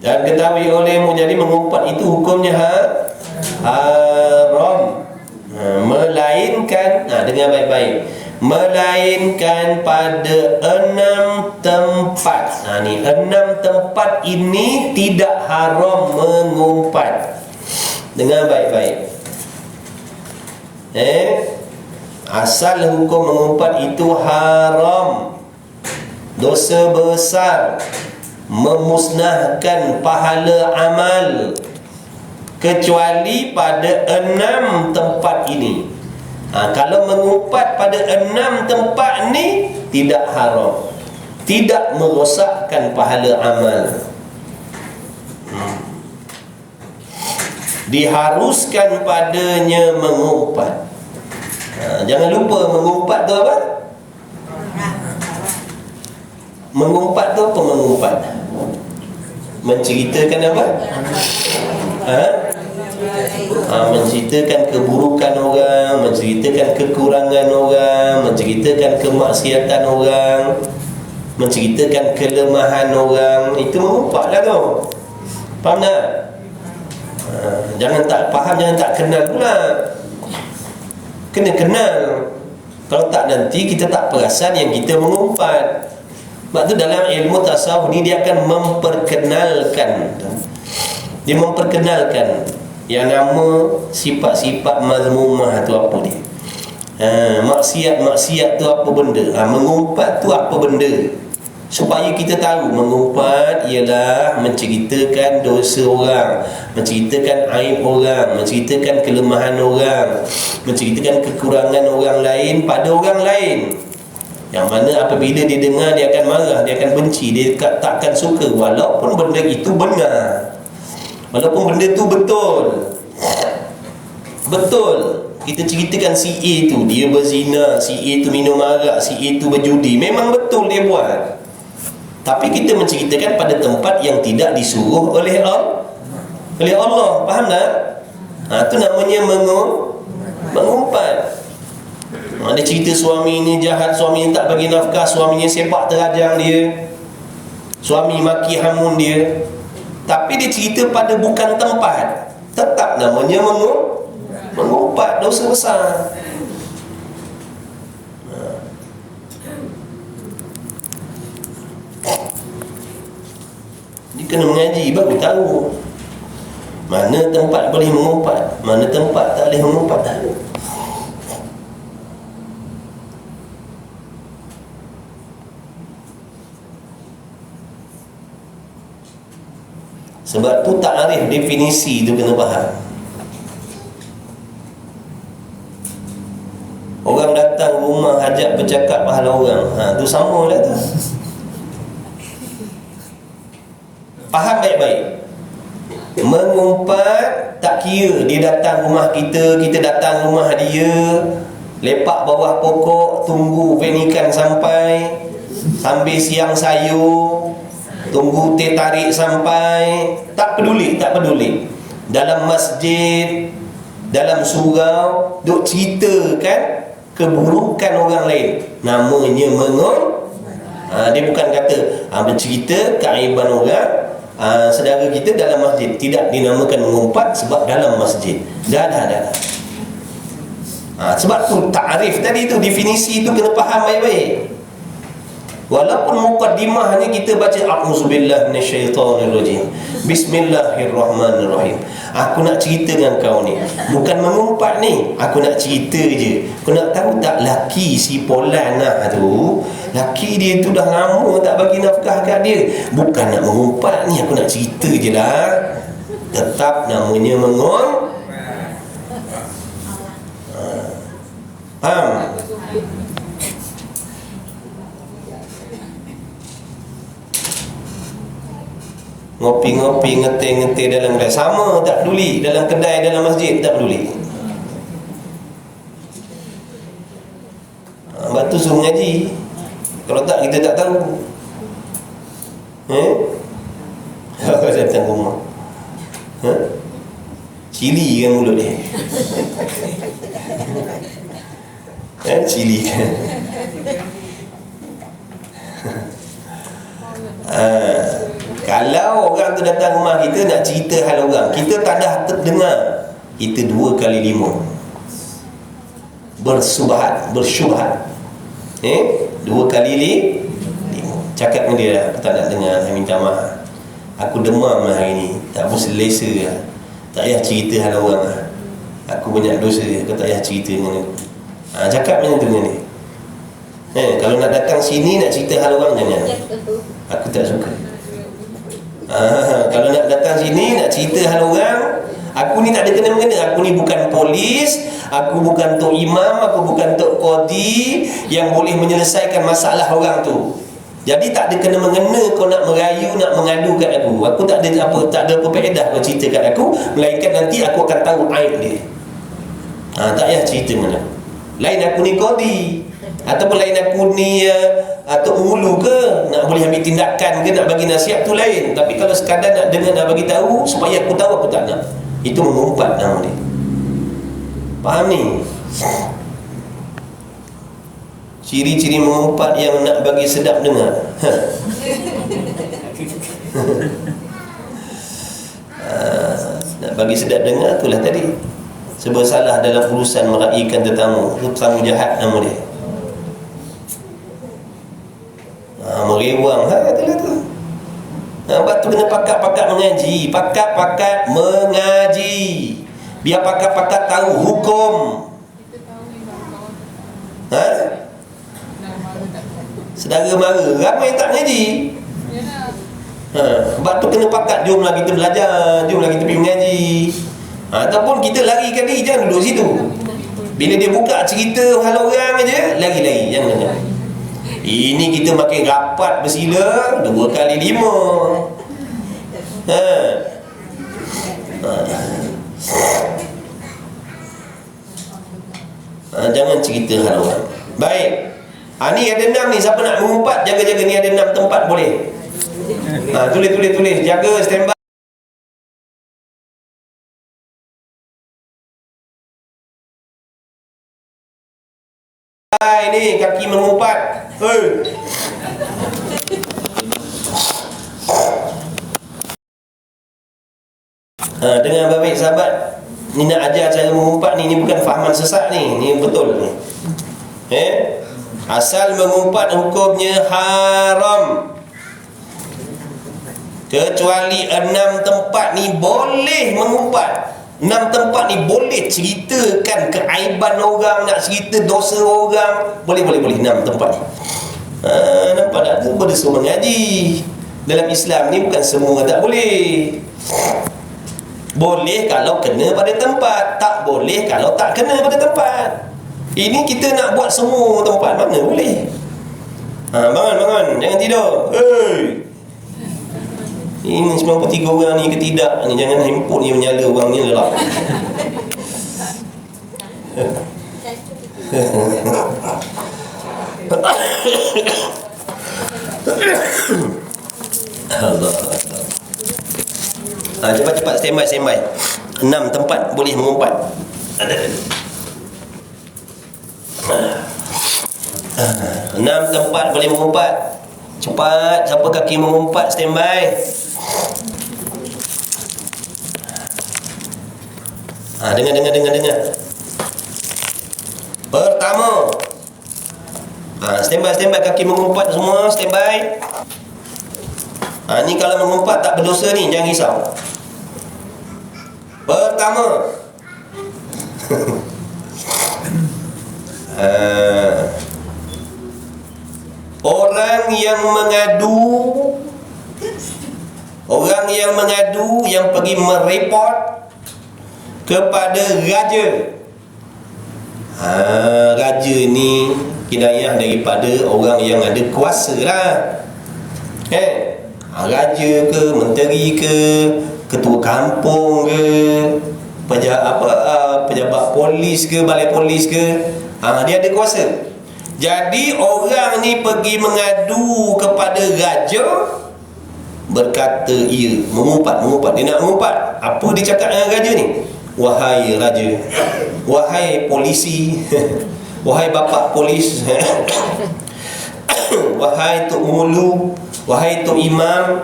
Dan ketahui olehmu, jadi mengumpat itu hukumnya haram. Melainkan, dengar baik-baik, melainkan pada 6 tempat. Ni 6 tempat ini tidak haram mengumpat. Dengar baik-baik. Asal hukum mengumpat itu haram, dosa besar, memusnahkan pahala amal, kecuali pada 6 tempat ini. Kalau mengumpat pada 6 tempat ni tidak haram, tidak merosakkan pahala amal. Diharuskan padanya mengumpat. Jangan lupa mengumpat tu apa? Mengumpat tu apa mengumpat? Menceritakan apa? Menceritakan keburukan orang, menceritakan kekurangan orang, menceritakan kemaksiatan orang, menceritakan kelemahan orang. Itu mengumpatlah tu. Faham tak? Jangan tak faham, jangan tak kenal pula. Kena kenal. Kalau tak, nanti kita tak perasan yang kita mengumpat. Sebab tu dalam ilmu tasawuf ni dia akan memperkenalkan. Dia memperkenalkan yang nama sifat-sifat mazmumah tu apa dia. Maksiat tu apa benda? Mengumpat tu apa benda? Supaya kita tahu mengumpat ialah menceritakan dosa orang, menceritakan aib orang, menceritakan kelemahan orang, menceritakan kekurangan orang lain pada orang lain. Yang mana apabila dia dengar, dia akan marah, dia akan benci, dia tak akan suka, walaupun benda itu benar, walaupun benda itu betul. Kita ceritakan si A tu dia berzina, si A tu minum arak, si A tu berjudi, memang betul dia buat. Tapi kita menceritakan pada tempat yang tidak disuruh oleh Allah. Faham tak? Itu namanya mengumpat. Ada cerita suami ni jahat, suami ni tak bagi nafkah, suaminya sepak terajang dia, suami maki hamun dia. Tapi dia cerita pada bukan tempat, tetap namanya mengumpat, dosa besar. Dia kena mengaji baru tahu mana tempat boleh mengumpat, mana tempat tak boleh mengumpat. Sebab tu takrif definisi tu kena faham. Orang datang rumah hajat bercakap pahala orang, tu sama lah tu. Faham baik-baik. Mengumpat tak kira dia datang rumah kita, kita datang rumah dia, lepak bawah pokok, tunggu van ikan sampai, sambil siang sayur, tunggu teh tarik sampai, tak peduli. Dalam masjid, dalam surau, duk ceritakan keburukan orang lain, namanya dia bukan kata bercerita keaiban orang saudara kita dalam masjid. Tidak dinamakan mengumpat sebab dalam masjid. Dah. Sebab tu takrif tadi tu, definisi tu kena faham baik-baik. Walaupun mukaddimahnya kita baca a'udzubillahi minasyaitonirrajim, bismillahirrahmanirrahim, aku nak cerita dengan kau ni, bukan mengumpat ni, aku nak cerita je. Kau nak tahu tak, laki si Polan tu, laki dia tu dah lama tak bagi nafkah kat dia. Bukan nak mengumpat ni, aku nak cerita je lah. Tetap namanya faham? Ngopi-ngopi, ngeteh-ngeteh dalam kedai, sama, tak peduli. Dalam kedai, dalam masjid, tak peduli. Sebab tu suruh mengaji. Kalau tak, kita tak tahu. Kalau datang rumah, cili kan mulut dia. Cili kan. Kalau orang tu datang rumah kita nak cerita hal orang, kita tak dah terdengar, kita 2 kali 5 bersyubhat. 2 kali 5 cakap dengan dia, aku tak nak dengar, saya minta maaf, aku demam hari ni, tak berselesa lah, tak payah cerita hal orang lah, aku banyak dosa, aku tak payah cerita dengan aku. Cakap macam tu dengan dia. Kalau nak datang sini nak cerita hal orang, jangan, aku tak suka. Kalau nak datang sini nak cerita hal orang, aku ni tak ada kena-mengena. Aku ni bukan polis, aku bukan tok imam, aku bukan tok qadi yang boleh menyelesaikan masalah orang tu. Jadi tak ada kena-mengena kau nak merayu, nak mengadu kat aku. Aku tak ada apa faedah kau cerita kat aku, melainkan nanti aku akan tahu aib dia. Tak payah cerita mana. Lain aku ni qadi, ataupun lain aku ni atau ulu ke, nak boleh ambil tindakan ke, nak bagi nasihat, tu lain. Tapi kalau sekadar nak dengar, nak bagi tahu supaya aku tahu, aku tak nak. Itu mengumpat nama dia. Faham ni? Ciri-ciri mengumpat yang nak bagi sedap dengar. Nak bagi sedap dengar, itulah tadi. Sebab salah dalam urusan meraihkan tetamu, itu tetamu jahat nama dia. Merewang, katalah tu. Sebab tu kena pakat-pakat mengaji. Pakat-pakat mengaji, biar pakat-pakat tahu hukum. Ha? Saudara mara, ramai tak mengaji. Sebab tu kena pakat, jomlah kita belajar, jomlah kita pergi mengaji. Ataupun kita larikan diri, jangan duduk situ. Bila dia buka cerita hal orang aja, lari-lari, jangan dengar. Ini kita makin rapat bersila 2 kali 5. Jangan cerita hal orang. Baik. Ni ada 6 ni, siapa nak mengumpat, jaga-jaga ni ada 6 tempat boleh. Tulis, jaga, standby. Ni kaki mengumpat. Dengan baik sahabat, ni nak ajar cara mengumpat ni bukan fahaman sesat ni betul ni. Asal mengumpat hukumnya haram, kecuali 6 tempat ni boleh mengumpat. 6 tempat ni boleh ceritakan keaiban orang, nak cerita dosa orang, boleh 6 tempat ni. Nampak tak? Itu berdasar mengaji. Dalam Islam ni bukan semua tak boleh. Boleh kalau kena pada tempat, tak boleh kalau tak kena pada tempat. Ini kita nak buat semua tempat, mana boleh. Bangun, jangan tidur. Ini 93 orang ni ke tidak ni, jangan handphone ni menyala orang ni lelap. Allah. Cepat-cepat standby. 6 tempat boleh mengumpat. Ada. 6 tempat boleh mengumpat. Cepat, siapa kaki mengumpat standby. Dengar. Pertama, standby kaki mengumpat semua, standby. Ni kalau mengumpat tak berdosa ni, jangan risau. Pertama, orang yang mengadu yang pergi mereport kepada raja. Raja ni kinayah daripada orang yang ada kuasa lah. Raja ke, menteri ke, ketua kampung ke, pejabat polis ke, balai polis ke, dia ada kuasa. Jadi orang ni pergi mengadu kepada raja, berkata ia mengumpat. Dia nak mengumpat. Apa dia cakap dengan raja ni? Wahai raja, wahai polisi, wahai bapa polis, wahai tok mulu, wahai tok imam,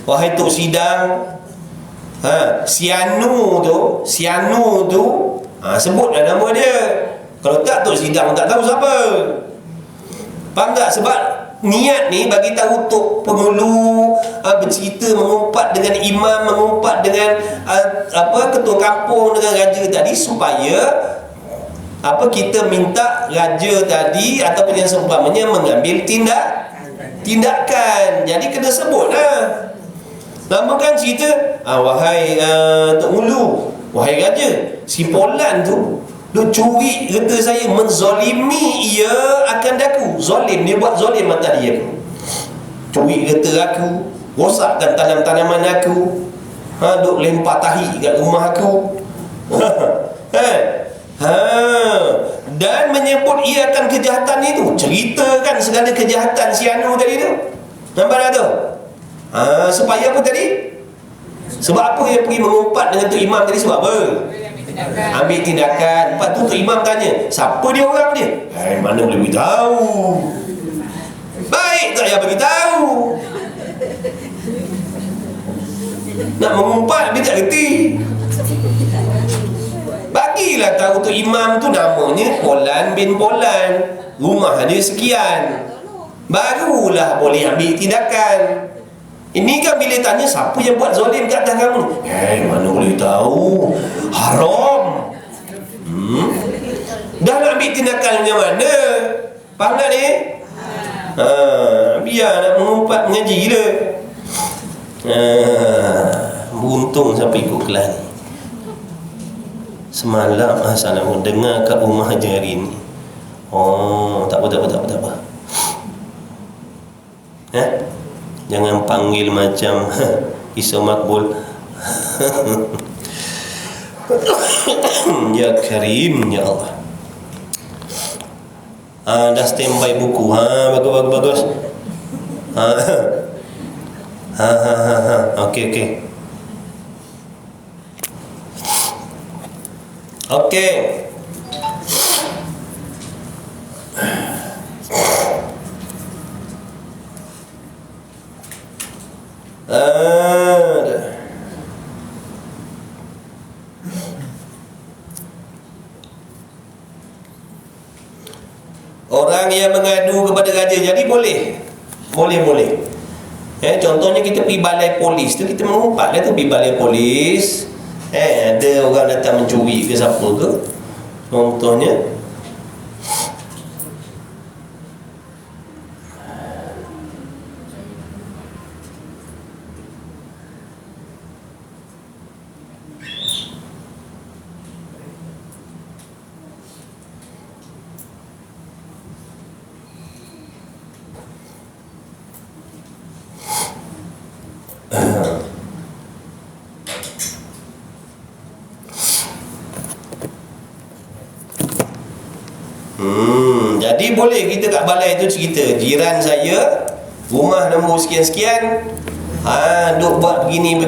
wahai tok sidang, Sianu tu, sebutlah nama dia. Kalau tak tok sidang tak tahu siapa. Faham tak? Sebab niat ni bagi tahu tok penghulu, bercerita, mengumpat dengan imam, mengumpat dengan ketua kampung, dengan raja tadi, supaya kita minta raja tadi ataupun yang seumpamanya mengambil tindakan. Jadi kena sebutlah. Lama kan cerita, wahai tok mulu, wahai raja, si Polan tu dia curi harta saya, menzalimi ia akan daku. Zalim, dia buat zalim atas dia. Curi harta aku, rosakkan tanam-tanaman aku, duk lempar tahi kat rumah aku. Dan menyebut ia akan kejahatan itu, ceritakan segala kejahatan si Anu tadi tu. Nampak tak tu? Supaya apa tadi? Sebab apa dia pergi mengumpat dengan tu imam tadi? Sebab apa? Ambil tindakan. Lepas tu Tok Imam tanya, siapa dia orang dia? Mana boleh beritahu? Baik tak payah beritahu. Nak mengumpat dia tak reti. Bagilah tahu Tok Imam tu namanya Polan bin Polan, rumah dia sekian, barulah boleh ambil tindakan. Ini kan bila tanya siapa yang buat zalim kat atas kamu, mana boleh tahu, haram. Dah nak ambil tindakan macam mana? Faham tak ni? Biar nak mengumpat mengaji gila. Beruntung sampai ikut kelas ni. Semalam Hasan nak dengar kat rumah je hari ni. Tak apa. Jangan panggil macam Isu Makbul. Ya Karim, ya Allah. Dah standby buku. Bagus. Okey. Orang yang mengadu kepada raja jadi boleh. Contohnya kita pergi balai polis tu, kita mengumpat lah tu, pergi balai polis. Ada orang datang mencuri ke siapa ke, contohnya. Jadi boleh kita kat balai tu cerita, jiran saya rumah nombor sekian-sekian, duk buat begini.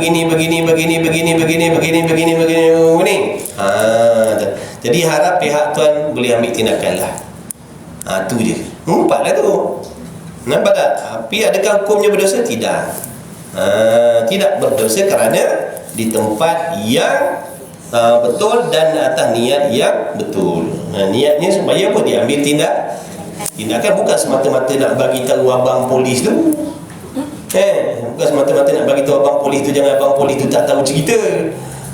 Jadi harap pihak tuan boleh ambil tindakan lah. Tu je, ngumpat lah tu. Nampak tak? Tapi adakah hukumnya berdosa? Tidak. Tidak berdosa kerana di tempat yang betul dan atas niat yang betul. Niatnya supaya apa? Diambil tindakan, bukan semata-mata nak bagi tahu abang polis tu. Bukan semata-mata nak bagi tahu abang polis tu jangan abang polis tu tak tahu cerita.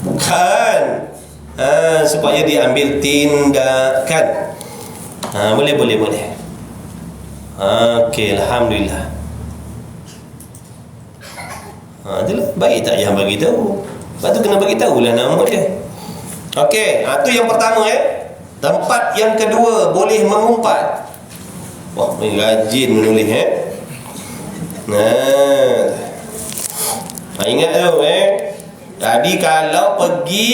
Bukan. Supaya diambil tindakan. Boleh. Okey, alhamdulillah. Itulah, baik tak yang bagi tahu. Lepas tu kena bagi tahulah nama dia. Okey, tu yang pertama. Tempat yang kedua, boleh mengumpat. Wah, ni rajin menulis ingat tu Jadi kalau pergi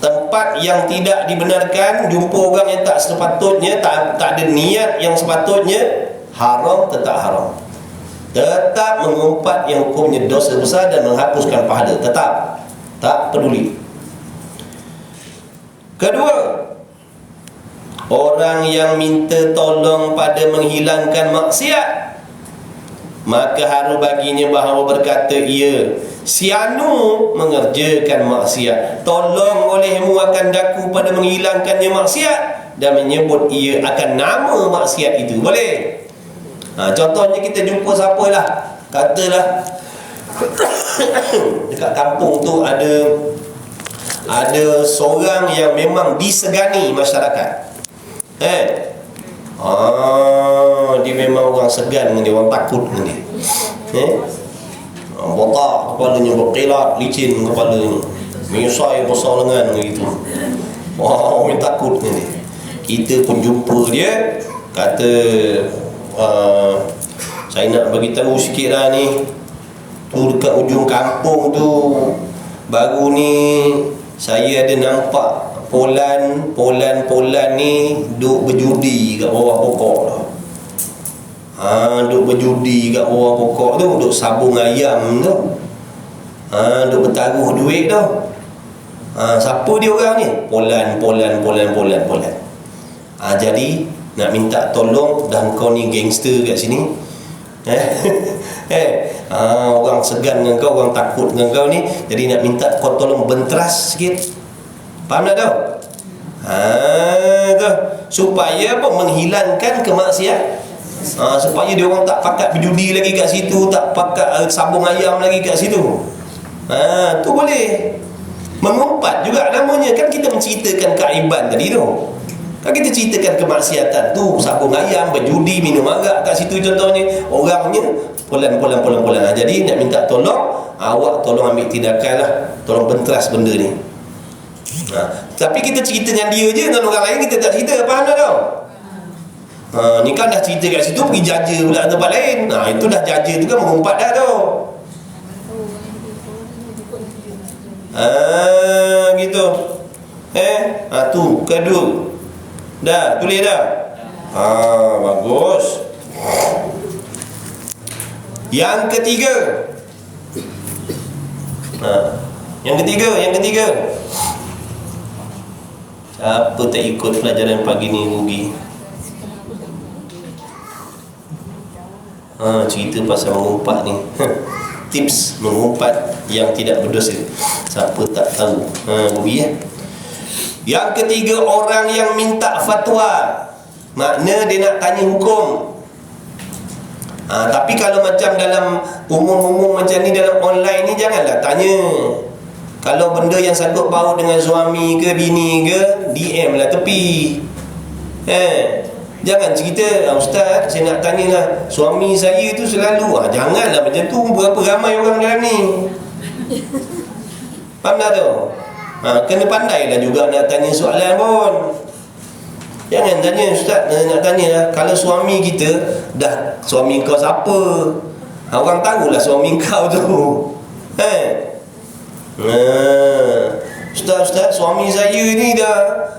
tempat yang tidak dibenarkan, jumpa orang yang tak sepatutnya, tak ada niat yang sepatutnya, haram, tetap haram. Tetap mengumpat yang hukumnya dosa besar dan menghapuskan pahala. Tetap tak peduli. Kedua, orang yang minta tolong pada menghilangkan maksiat, maka harus baginya bahawa berkata ia si anu mengerjakan maksiat, tolong olehmu akan daku pada menghilangkannya maksiat, dan menyebut ia akan nama maksiat itu. Boleh. Contohnya kita jumpa siapa lah, katalah dekat kampung tu ada seorang yang memang disegani masyarakat. Dia memang orang segan dengan dia, orang takut dengan dia. Botak kepalanya, berkilat, licin kepalanya, menyusai besar lengan gitu. Orang takut dengan dia. Kita pun jumpa dia, kata saya nak bagi tahu sikit lah ni, tu dekat ujung kampung tu baru ni saya ada nampak Polan ni duk berjudi kat bawah pokok tu. Duk berjudi kat bawah pokok tu, duk sabung ayam tu. Duk bertaruh duit tu. Siapa dia orang ni? Polan. Jadi nak minta tolong, dah kau ni gangster kat sini. Orang segan dengan kau, orang takut dengan kau ni. Jadi nak minta kau tolong bentras sikit. Faham tak tu? Supaya apa? Menghilangkan kemaksiatan. Supaya dia orang tak pakat berjudi lagi kat situ, tak pakat sabung ayam lagi kat situ. Tu boleh. Mengumpat juga namanya. Kan kita menceritakan keaiban tadi tu. Kan kita ceritakan kemaksiatan tu, sabung ayam, berjudi, minum arak kat situ contohnya. Orangnya polan. Jadi nak minta tolong, awak tolong ambil tindakan lah, tolong bentras benda ni. Tapi kita cerita dengan dia je, dengan orang lain kita tak cerita. Faham tak tau? Ni kan dah cerita kat situ, pergi jaja pula tempat lain. Itu dah jaja tu kan mengumpat dah tu. Gitu. Tu kedua. Dah, tulis dah. Bagus. Yang ketiga. Yang ketiga. Siapa tak ikut pelajaran pagi ni rugi. Cerita pasal mengumpat ni. Tips mengumpat yang tidak berdosa. Siapa tak tahu, rugi ya. Yang ketiga, orang yang minta fatwa, makna dia nak tanya hukum. Tapi kalau macam dalam umum-umum macam ni, dalam online ni, janganlah tanya. Kalau benda yang sangkut paut dengan suami ke bini ke, DM lah tepi. Jangan cerita, Ustaz saya nak tanyalah, suami saya tu selalu, janganlah macam tu. Berapa ramai orang dalam ni. Faham tak tu? Kena pandailah juga nak tanya soalan pun. Jangan tanya, Ustaz nak tanya lah, kalau suami kita dah, suami kau siapa? Orang tahulah suami kau tu. Ustaz suami saya ni dah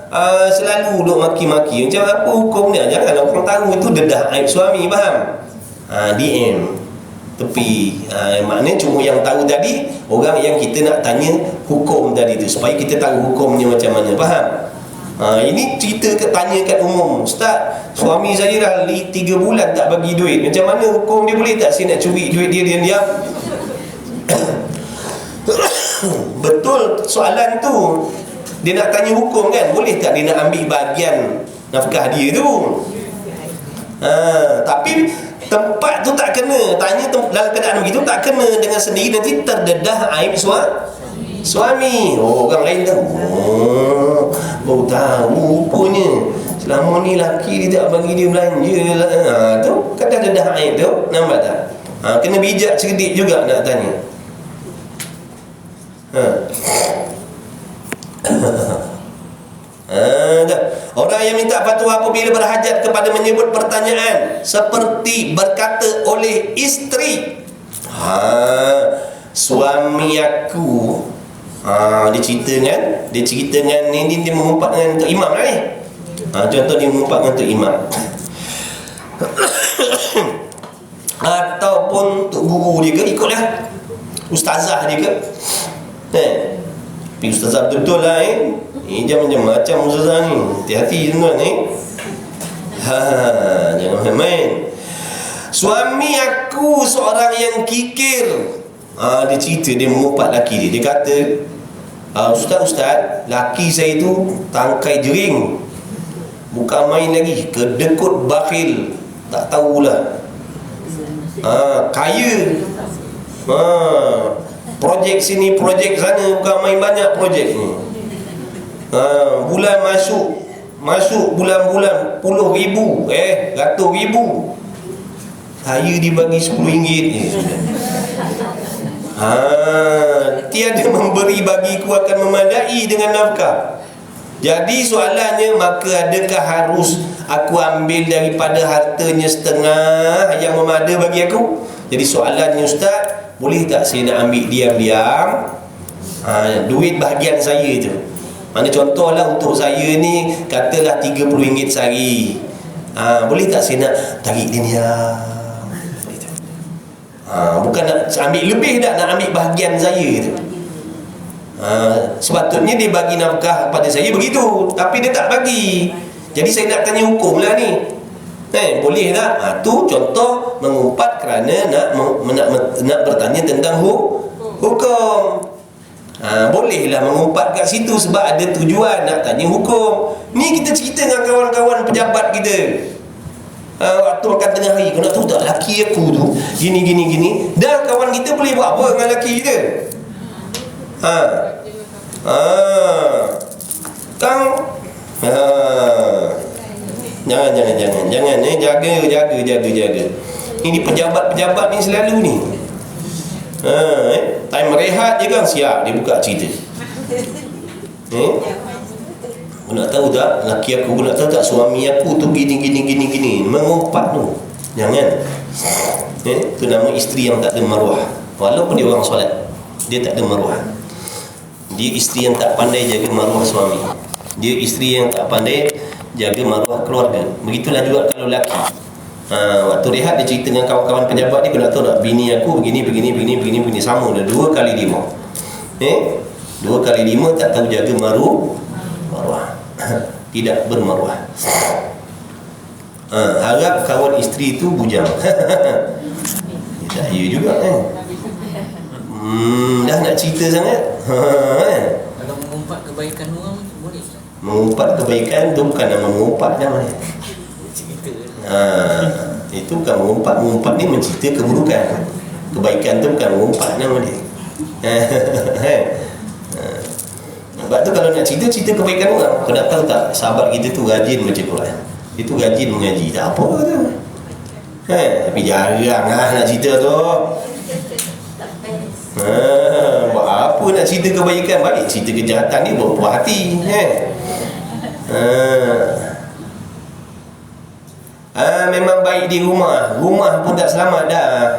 selalu duk maki-maki. Macam apa hukum dia? Janganlah orang tahu itu dedah aib suami. Faham? DM tepi. Maknanya cuma yang tahu tadi orang yang kita nak tanya hukum tadi tu, supaya kita tahu hukumnya macam mana. Faham? Ini cerita tanya kat umum. Ustaz suami saya dah 3 bulan tak bagi duit, macam mana hukum dia? Boleh tak saya nak curi duit dia diam-diam? Betul soalan tu. Dia nak tanya hukum kan, boleh tak dia nak ambil bahagian nafkah dia tu? Tapi tempat tu tak kena. Tanya dalam keadaan begitu tak kena dengan sendiri, nanti terdedah aib suami. Orang lain tahu. Baru tahu rupanya selama ni laki dia tak bagi dia belanja lah. Tu kan dah dedah aib tu. Nampak tak? Kena bijak cerdik juga nak tanya. Orang yang minta fatwa apabila berhajat kepada menyebut pertanyaan seperti berkata oleh isteri, suami aku, dia cerita dengan ni, dia mengumpat dengan Tok Imam lah ni. Contoh dia mengumpat dengan Tok Imam. Ataupun Tok Guru dia ke, ikutlah ustazah dia ke. Tapi ustazah betul-betul lah macam ustazah ni. Hati-hati tuan-tuan jangan main-main. Suami aku seorang yang kikir. Dia cerita, dia mengumpat laki dia. Dia kata, Ustaz, laki saya tu tangkai jering, bukan main lagi, kedekut bakhil, tak tahulah, kaya, projek sini projek sana, bukan main banyak projek ni. Bulan masuk bulan-bulan puluh ribu, ratus ribu, saya dibagi RM10 je. Tiada memberi bagiku akan memadai dengan nafkah. Jadi soalannya, maka adakah harus aku ambil daripada hartanya setengah yang memada bagi aku? Jadi soalannya, Ustaz, boleh tak saya nak ambil diam-diam duit bahagian saya tu? Mana contohlah untuk saya ni, katalah RM30 sehari. Boleh tak saya nak tarik diam-diam? Bukan nak ambil lebih, nak ambil bahagian saya tu. Sepatutnya dia bagi nafkah pada saya begitu, tapi dia tak bagi. Jadi saya nak tanya hukum lah ni. Boleh tak? Tu contoh mengumpat kerana nak bertanya tentang hukum. Bolehlah mengumpat kat situ sebab ada tujuan nak tanya hukum. Ni kita cerita dengan kawan-kawan pejabat kita. Waktu makan tengah hari, kau nak tahu tak laki aku tu gini. Dah kawan kita boleh buat apa dengan laki kita? Kang Jangan jaga. Ini pejabat-pejabat ni selalu ni. Time rehat je kan siap dia buka cerita. Aku nak tahu tak laki aku nak tahu tak suami aku tu gini mengumpat tu. Jangan. Itu nama isteri yang tak ada maruah. Walaupun dia orang solat, dia tak ada maruah. Dia isteri yang tak pandai jaga maruah suami. Dia isteri yang tak pandai jaga maruah keluarga. Begitulah juga kalau lelaki. Waktu rehat dia cerita dengan kawan-kawan pejabat dia, aku nak tahu tak bini aku begini sama dah 2 kali 5. 2 kali 5 tak tahu jaga maruah. Tidak bermaruah. Harap kawan isteri tu bujang. Tak ya juga dah nak cerita sangat. Kalau mengumpat kebaikan orang boleh tak? Mengumpat kebaikan tu bukan nama mengumpat namanya. Itu bukan mengumpat ni mencerita keburukan. Kebaikan tu bukan mengumpat nama dia. Sebab tu kalau nak cerita kebaikan orang, kau nak tahu tak sahabat kita tu rajin baca Quran, itu rajin mengaji, tak apa tu. Tapi jarang nak cerita tu. Buat apa nak cerita kebaikan, baik cerita kejahatan ni berpuas hati. Memang baik di rumah pun tak selamat dah.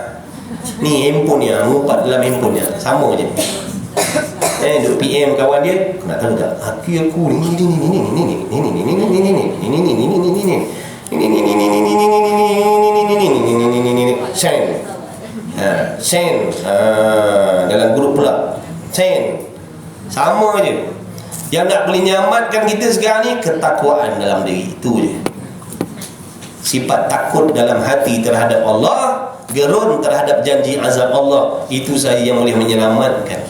Ni handphone ni, mengumpat dalam handphone ni sama je. Duk PM kawan dia, nak tahu tak laki aku ni send dalam grup pula send sama je. Yang nak boleh nyamatkan kita sekarang ni ketakwaan dalam diri, itu je. Sifat takut dalam hati terhadap Allah, gerun terhadap janji azab Allah, itu sahaja yang boleh menyelamatkan.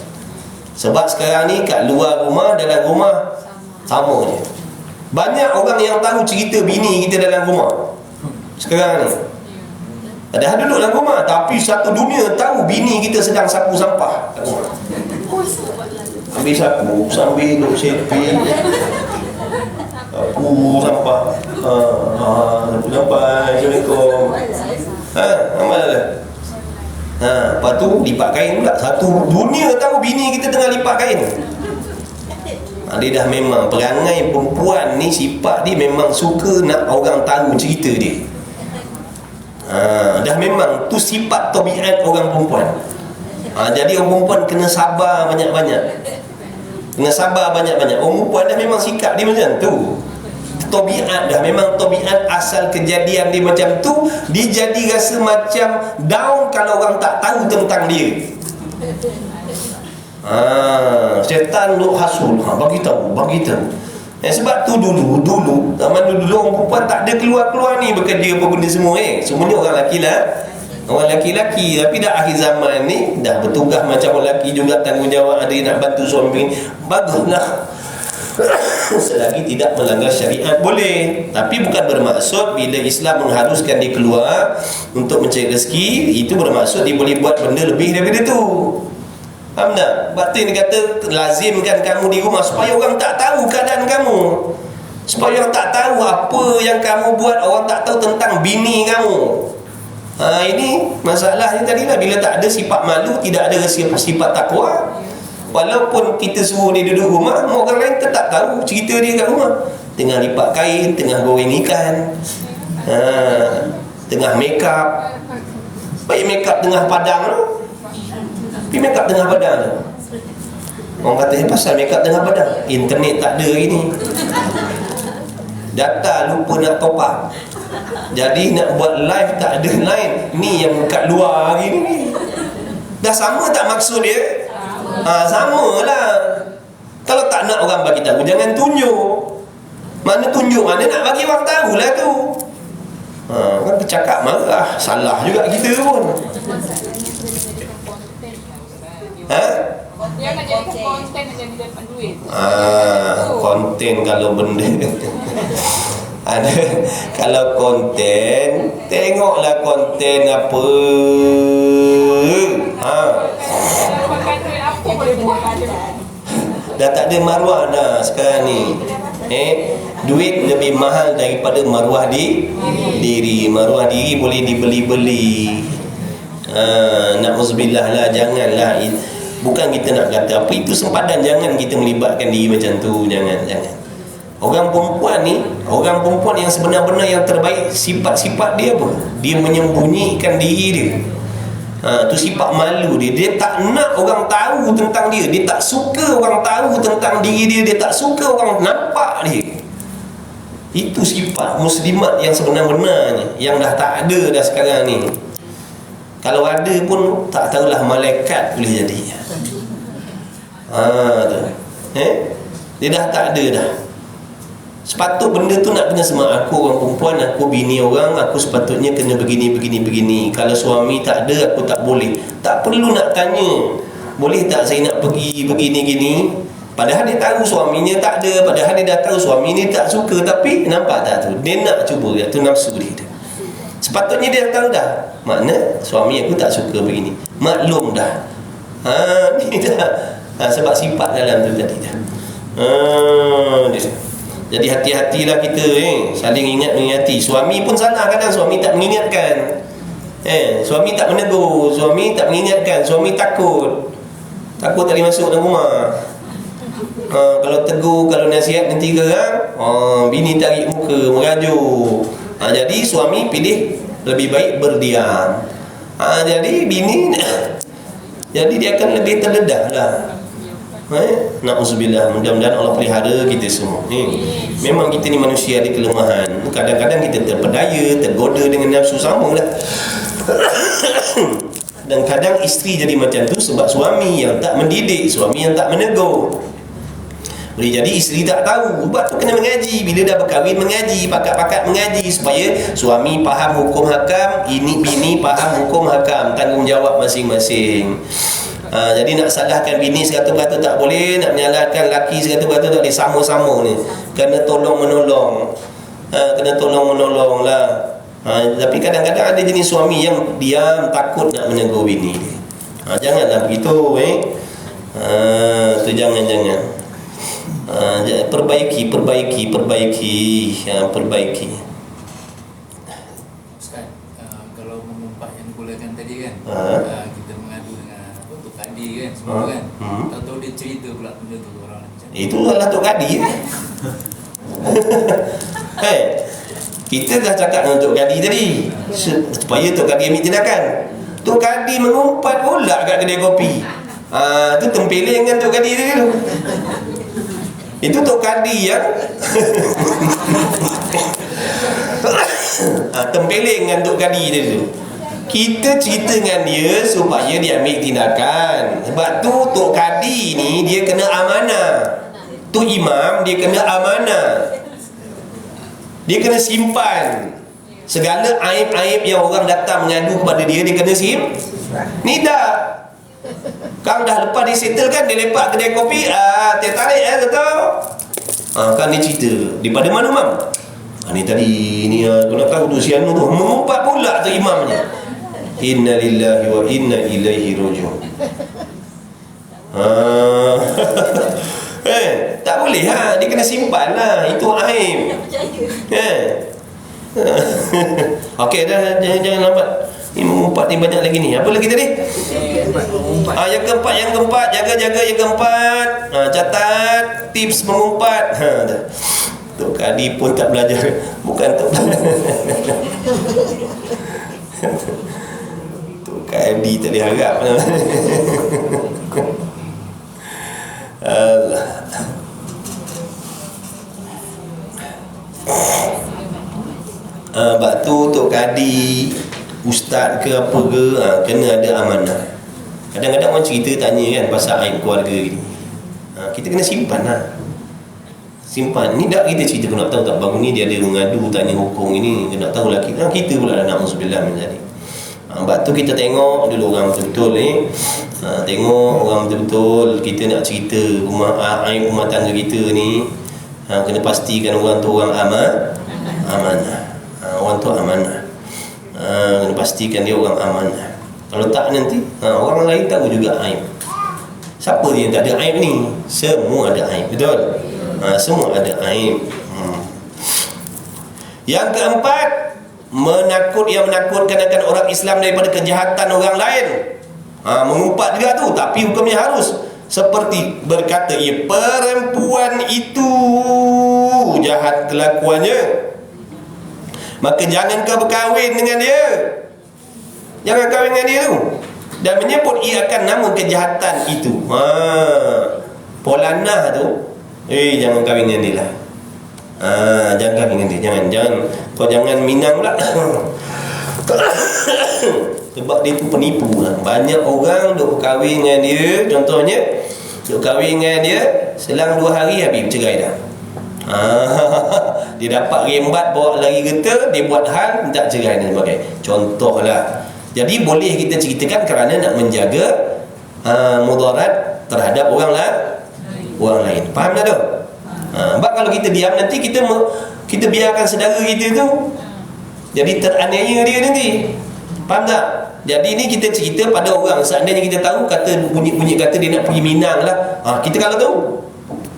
Sebab sekarang ni kat luar rumah, dalam rumah sama je. Banyak orang yang tahu cerita bini kita dalam rumah sekarang ni. Padahal duduk dalam rumah, tapi satu dunia tahu bini kita sedang sapu sampah kat rumah. Ambil sapu sambil duduk selfie, sapu sampah. Sapu sampah. Assalamualaikum. Amal lah. Lepas tu lipat kain pula. Satu dunia tahu bini kita tengah lipat kain. Dia dah memang perangai perempuan ni, sifat dia memang suka nak orang tahu cerita dia. Dah memang tu sifat tabiat orang perempuan. Jadi orang perempuan kena sabar banyak-banyak. Orang perempuan dah memang sikap dia macam tu. Tabiat dah memang tabiat asal kejadian dia macam tu. Dia jadi rasa macam down kalau orang tak tahu tentang dia. Syaitan duk hasul, bagi tahu. Sebab tu dulu zaman dulu orang perempuan tak ada keluar ni bekerja apa benda semua. Semuanya orang lelaki. Tapi dah akhir zaman ni dah bertugas macam orang lelaki juga, tanggungjawab ada nak bantu suami. Baguslah. Selagi tidak melanggar syariat boleh. Tapi bukan bermaksud bila Islam mengharuskan dia keluar untuk mencari rezeki, itu bermaksud dia boleh buat benda lebih daripada tu. Faham tak? Sebab tu dia kata lazimkan kamu di rumah supaya orang tak tahu keadaan kamu, supaya orang tak tahu apa yang kamu buat, orang tak tahu tentang bini kamu. Ini masalahnya tadilah, bila tak ada sifat malu, tidak ada sifat takwa. Walaupun kita suruh dia duduk rumah, orang lain tetap tahu cerita dia kat rumah. Tengah lipat kain, tengah goreng ikan, tengah make up. Baik make up tengah padang tu, pergi make up tengah padang tu. Orang kata pasal make up tengah padang, internet tak ada hari ni, data lupa nak top up, jadi nak buat live tak ada line. Ni yang kat luar hari ni. Dah sama tak maksud dia? Sama lah. Kalau tak nak orang bagi tahu, jangan tunjuk. Mana tunjuk, mana nak bagi orang tahu lah tu. Kan bercakap marah, salah juga kita pun. Dia nak jadikan konten, nak jadi dapat duit. Konten kalau benda ada. Kalau konten, tengoklah konten apa. Dah tak ada maruah dah sekarang ni. Duit lebih mahal daripada maruah diri. Maruah diri boleh dibeli-beli. Na'udzubillah lah, janganlah. Bukan kita nak kata apa itu sempadan, jangan kita melibatkan diri macam tu. Jangan. Orang perempuan yang sebenar-benar yang terbaik, sifat-sifat dia apa? Dia menyembunyikan diri dia. Tu sifat malu dia. Dia tak nak orang tahu tentang dia. Dia tak suka orang tahu tentang diri dia. Dia tak suka orang nampak dia. Itu sifat muslimat yang sebenar-benarnya, yang dah tak ada dah sekarang ni. Kalau ada pun tak tahulah malaikat boleh jadi. Dia dah tak ada dah. Sepatut benda tu nak kena sama. Aku orang perempuan, aku bini orang, aku sepatutnya kena begini. Kalau suami tak ada, aku tak boleh. Tak perlu nak tanya, boleh tak saya nak pergi begini gini. Padahal dia tahu suaminya tak ada, padahal dia dah tahu suami ni tak suka, tapi nampak tak tu, dia nak cuba, tu nafsu dia. Sepatutnya dia tahu dah, makna suami aku tak suka begini, maklum dah. Ni dah. Sebab sifat dalam tu tadi dah. Jadi hati-hatilah kita, saling ingat mengingati. Suami pun salah kadang, suami tak mengingatkan. Suami tak menegur, suami tak mengingatkan, suami takut tak boleh masuk dalam rumah. Kalau tegur, kalau nasihat nanti geram, bini tarik muka, merajuk. Jadi suami pilih lebih baik berdiam. Jadi bini jadi dia akan lebih terdedah lah. Na'udzubillah. Mudah-mudahan Allah pelihara kita semua. Memang kita ni manusia ada kelemahan. Kadang-kadang kita terpedaya, tergoda dengan nafsu, sama lah. Dan kadang isteri jadi macam tu sebab suami yang tak mendidik, suami yang tak menegur. Boleh jadi isteri tak tahu. Sebab tu kena mengaji. Bila dah berkahwin mengaji, pakat-pakat mengaji, supaya suami faham hukum hakam, ini bini faham hukum hakam, tanggungjawab masing-masing. Jadi nak salahkan bini 100% tak boleh, nak menyalahkan laki 100% tak boleh. Sama-sama ni kena tolong-menolong. Kena tolong-menolong lah. Tapi kadang-kadang ada jenis suami yang diam, takut nak menegur bini dia. Janganlah begitu. Tu jangan. Perbaiki. Ustaz, kalau mengumpat yang dibolehkan tadi kan, kita mengadu dengan Tok Kadi kan, semua kan. Tahu-tahu dia cerita pula benda tu orang macam. Itu adalah Tok Kadi. Kita dah cakap dengan Tok Kadi tadi, supaya Tok Kadi ambil tindakan. Tok Kadi mengumpat pula kat kedai kopi. Tu tempeling kan Tok Kadi tadi tu. Itu Tok Kadi yang tempeling dengan Tok Kadi tadi tu. Kita cerita dengan dia supaya dia ambil tindakan. Sebab tu Tok Kadi ni dia kena amanah. Tu imam dia kena amanah. Dia kena simpan segala aib-aib yang orang datang mengadu kepada dia, dia kena ni dah. Kang dah lepas disettlekan, dia lepak kedai kopi, dia tarik betul. Kan dia cerita, daripada mana mam? Ni tadi ni aku nak tahu tu si Anu tu mengumpat pula tu imamnya. Inna lillahi wa inna ilaihi raji'un. Tak boleh dia kena simpan lah, itu aib. Okey dah, jangan lambat. Ni mengumpat ni banyak lagi ni. Apa lagi tadi? Yang keempat, jaga yang keempat. Catat tips mengumpat. Tok Kadi pun tak belajar. Bukan Tok Kadi tak diharap. Allah. Sebab tu Tok Kadi, ustaz ke apa ke, kena ada amanah. Kadang-kadang orang cerita tanya kan pasal aib keluarga ni, kita kena simpan lah. Simpan. Ni dah kita cerita, nak tahu tak bangun ni dia ada mengadu tanya hukum ini, nak tahu lah kita pula dah na'udzubillah min zalik. Sebab tu kita tengok dulu orang betul-betul tengok orang betul-betul. Kita nak cerita aib rumah tangga kita ni, kena pastikan orang tu orang amanah. Orang tu amanah. Kena pastikan dia orang amanah. Kalau tak nanti orang lain tahu juga aib. Siapa dia yang tak ada aib ni? Semua ada aib, betul? Semua ada aib. Yang keempat, yang menakutkan akan orang Islam daripada kejahatan orang lain. Mengumpat juga tu, tapi hukumnya harus seperti berkata, perempuan itu jahat kelakuannya, maka jangan kau berkahwin dengan dia. Jangan kahwin dengan dia tu. Dan menyebut ia akan nama kejahatan itu. Polanah tu, jangan kahwin dengan dia lah. Jangan kahwin dengan dia. Jangan. Kau jangan minang pula. Sebab dia tu penipu lah. Banyak orang duk kahwin dengan dia. Contohnya, duk kahwin dengan dia, selang 2 hari habis bercerai dah. Dia dapat rembat, bawa lagi kereta, dia buat hal minta cerai dan sebagainya. Contohlah. Jadi boleh kita ceritakan kerana nak menjaga mudarat terhadap orang lain. Faham tak tu? Sebab kalau kita diam, nanti kita biarkan saudara kita tu jadi teraniaya dia nanti. Faham tak? Jadi ni kita cerita pada orang. Seandainya kita tahu, kata bunyi kata dia nak pergi Minang lah, kita kalau tahu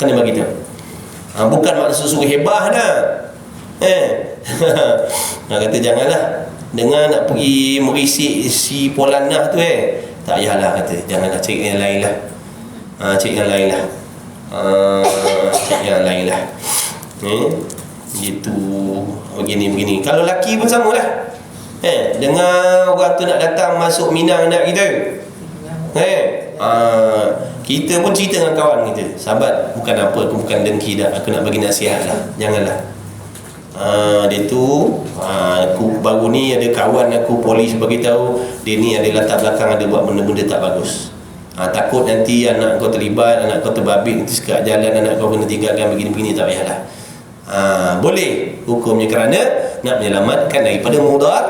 kena bagi tahu. Bukan maksud suruh hebah dah. Kata janganlah dengar nak pergi merisik si Polanah tu tak payahlah, kata janganlah, cari yang lain lah. Cari yang lain lah. Cari yang lain lah. Gitu. Begini. Kalau lelaki pun sama lah. Dengar orang tu nak datang masuk Minang nak kita. Kita pun cerita dengan kawan kita, sahabat, bukan apa, aku bukan dengki dah, aku nak bagi nasihat lah, janganlah. Dia tu aku baru ni ada kawan aku polis bagi tahu dia ni ada latar belakang, ada buat benda-benda tak bagus. Takut nanti anak kau terlibat, anak kau terbabit, nanti sekat jalan anak kau kena tinggalkan begini-begini, tak payahlah. Boleh hukumnya kerana nak menyelamatkan daripada mudarat.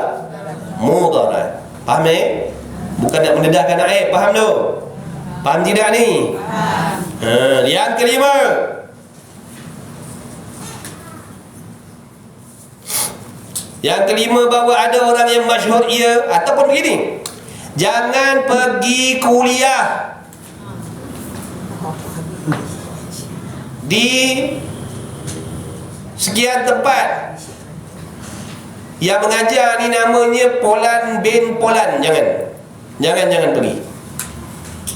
Faham bukan nak mendedahkan aib. Faham tu? Faham tidak ni? Yang kelima, bahawa ada orang yang masyhur ia ataupun begini, jangan pergi kuliah di sekian tempat yang mengajar ni namanya Polan bin Polan. Jangan pergi,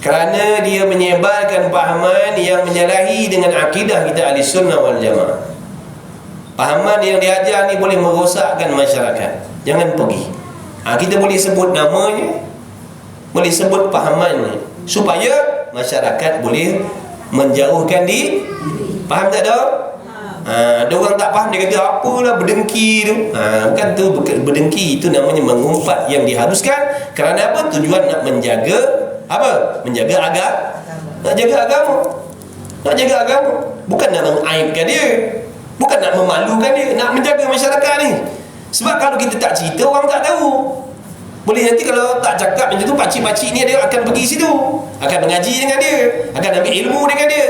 kerana dia menyebarkan fahaman yang menyalahi dengan akidah kita ahli sunnah wal jamaah. Fahaman yang diajar ni boleh merosakkan masyarakat. Jangan pergi. Kita boleh sebut namanya, boleh sebut fahamannya, supaya masyarakat boleh menjauhkan diri. Faham tak dah? Ada orang tak faham, dia kata apalah berdengki tu. Bukan tu berdengki, itu namanya mengumpat yang diharuskan. Kerana apa? Tujuan nak menjaga apa? Menjaga nak jaga agama. Nak jaga agama, bukan nak mengaibkan dia, bukan nak memalukan dia, nak menjaga masyarakat ni. Sebab kalau kita tak cerita, orang tak tahu. Boleh nanti kalau tak cakap macam tu, pakcik-pakcik ni dia akan pergi situ, akan mengaji dengan dia, akan ambil ilmu dengan dia.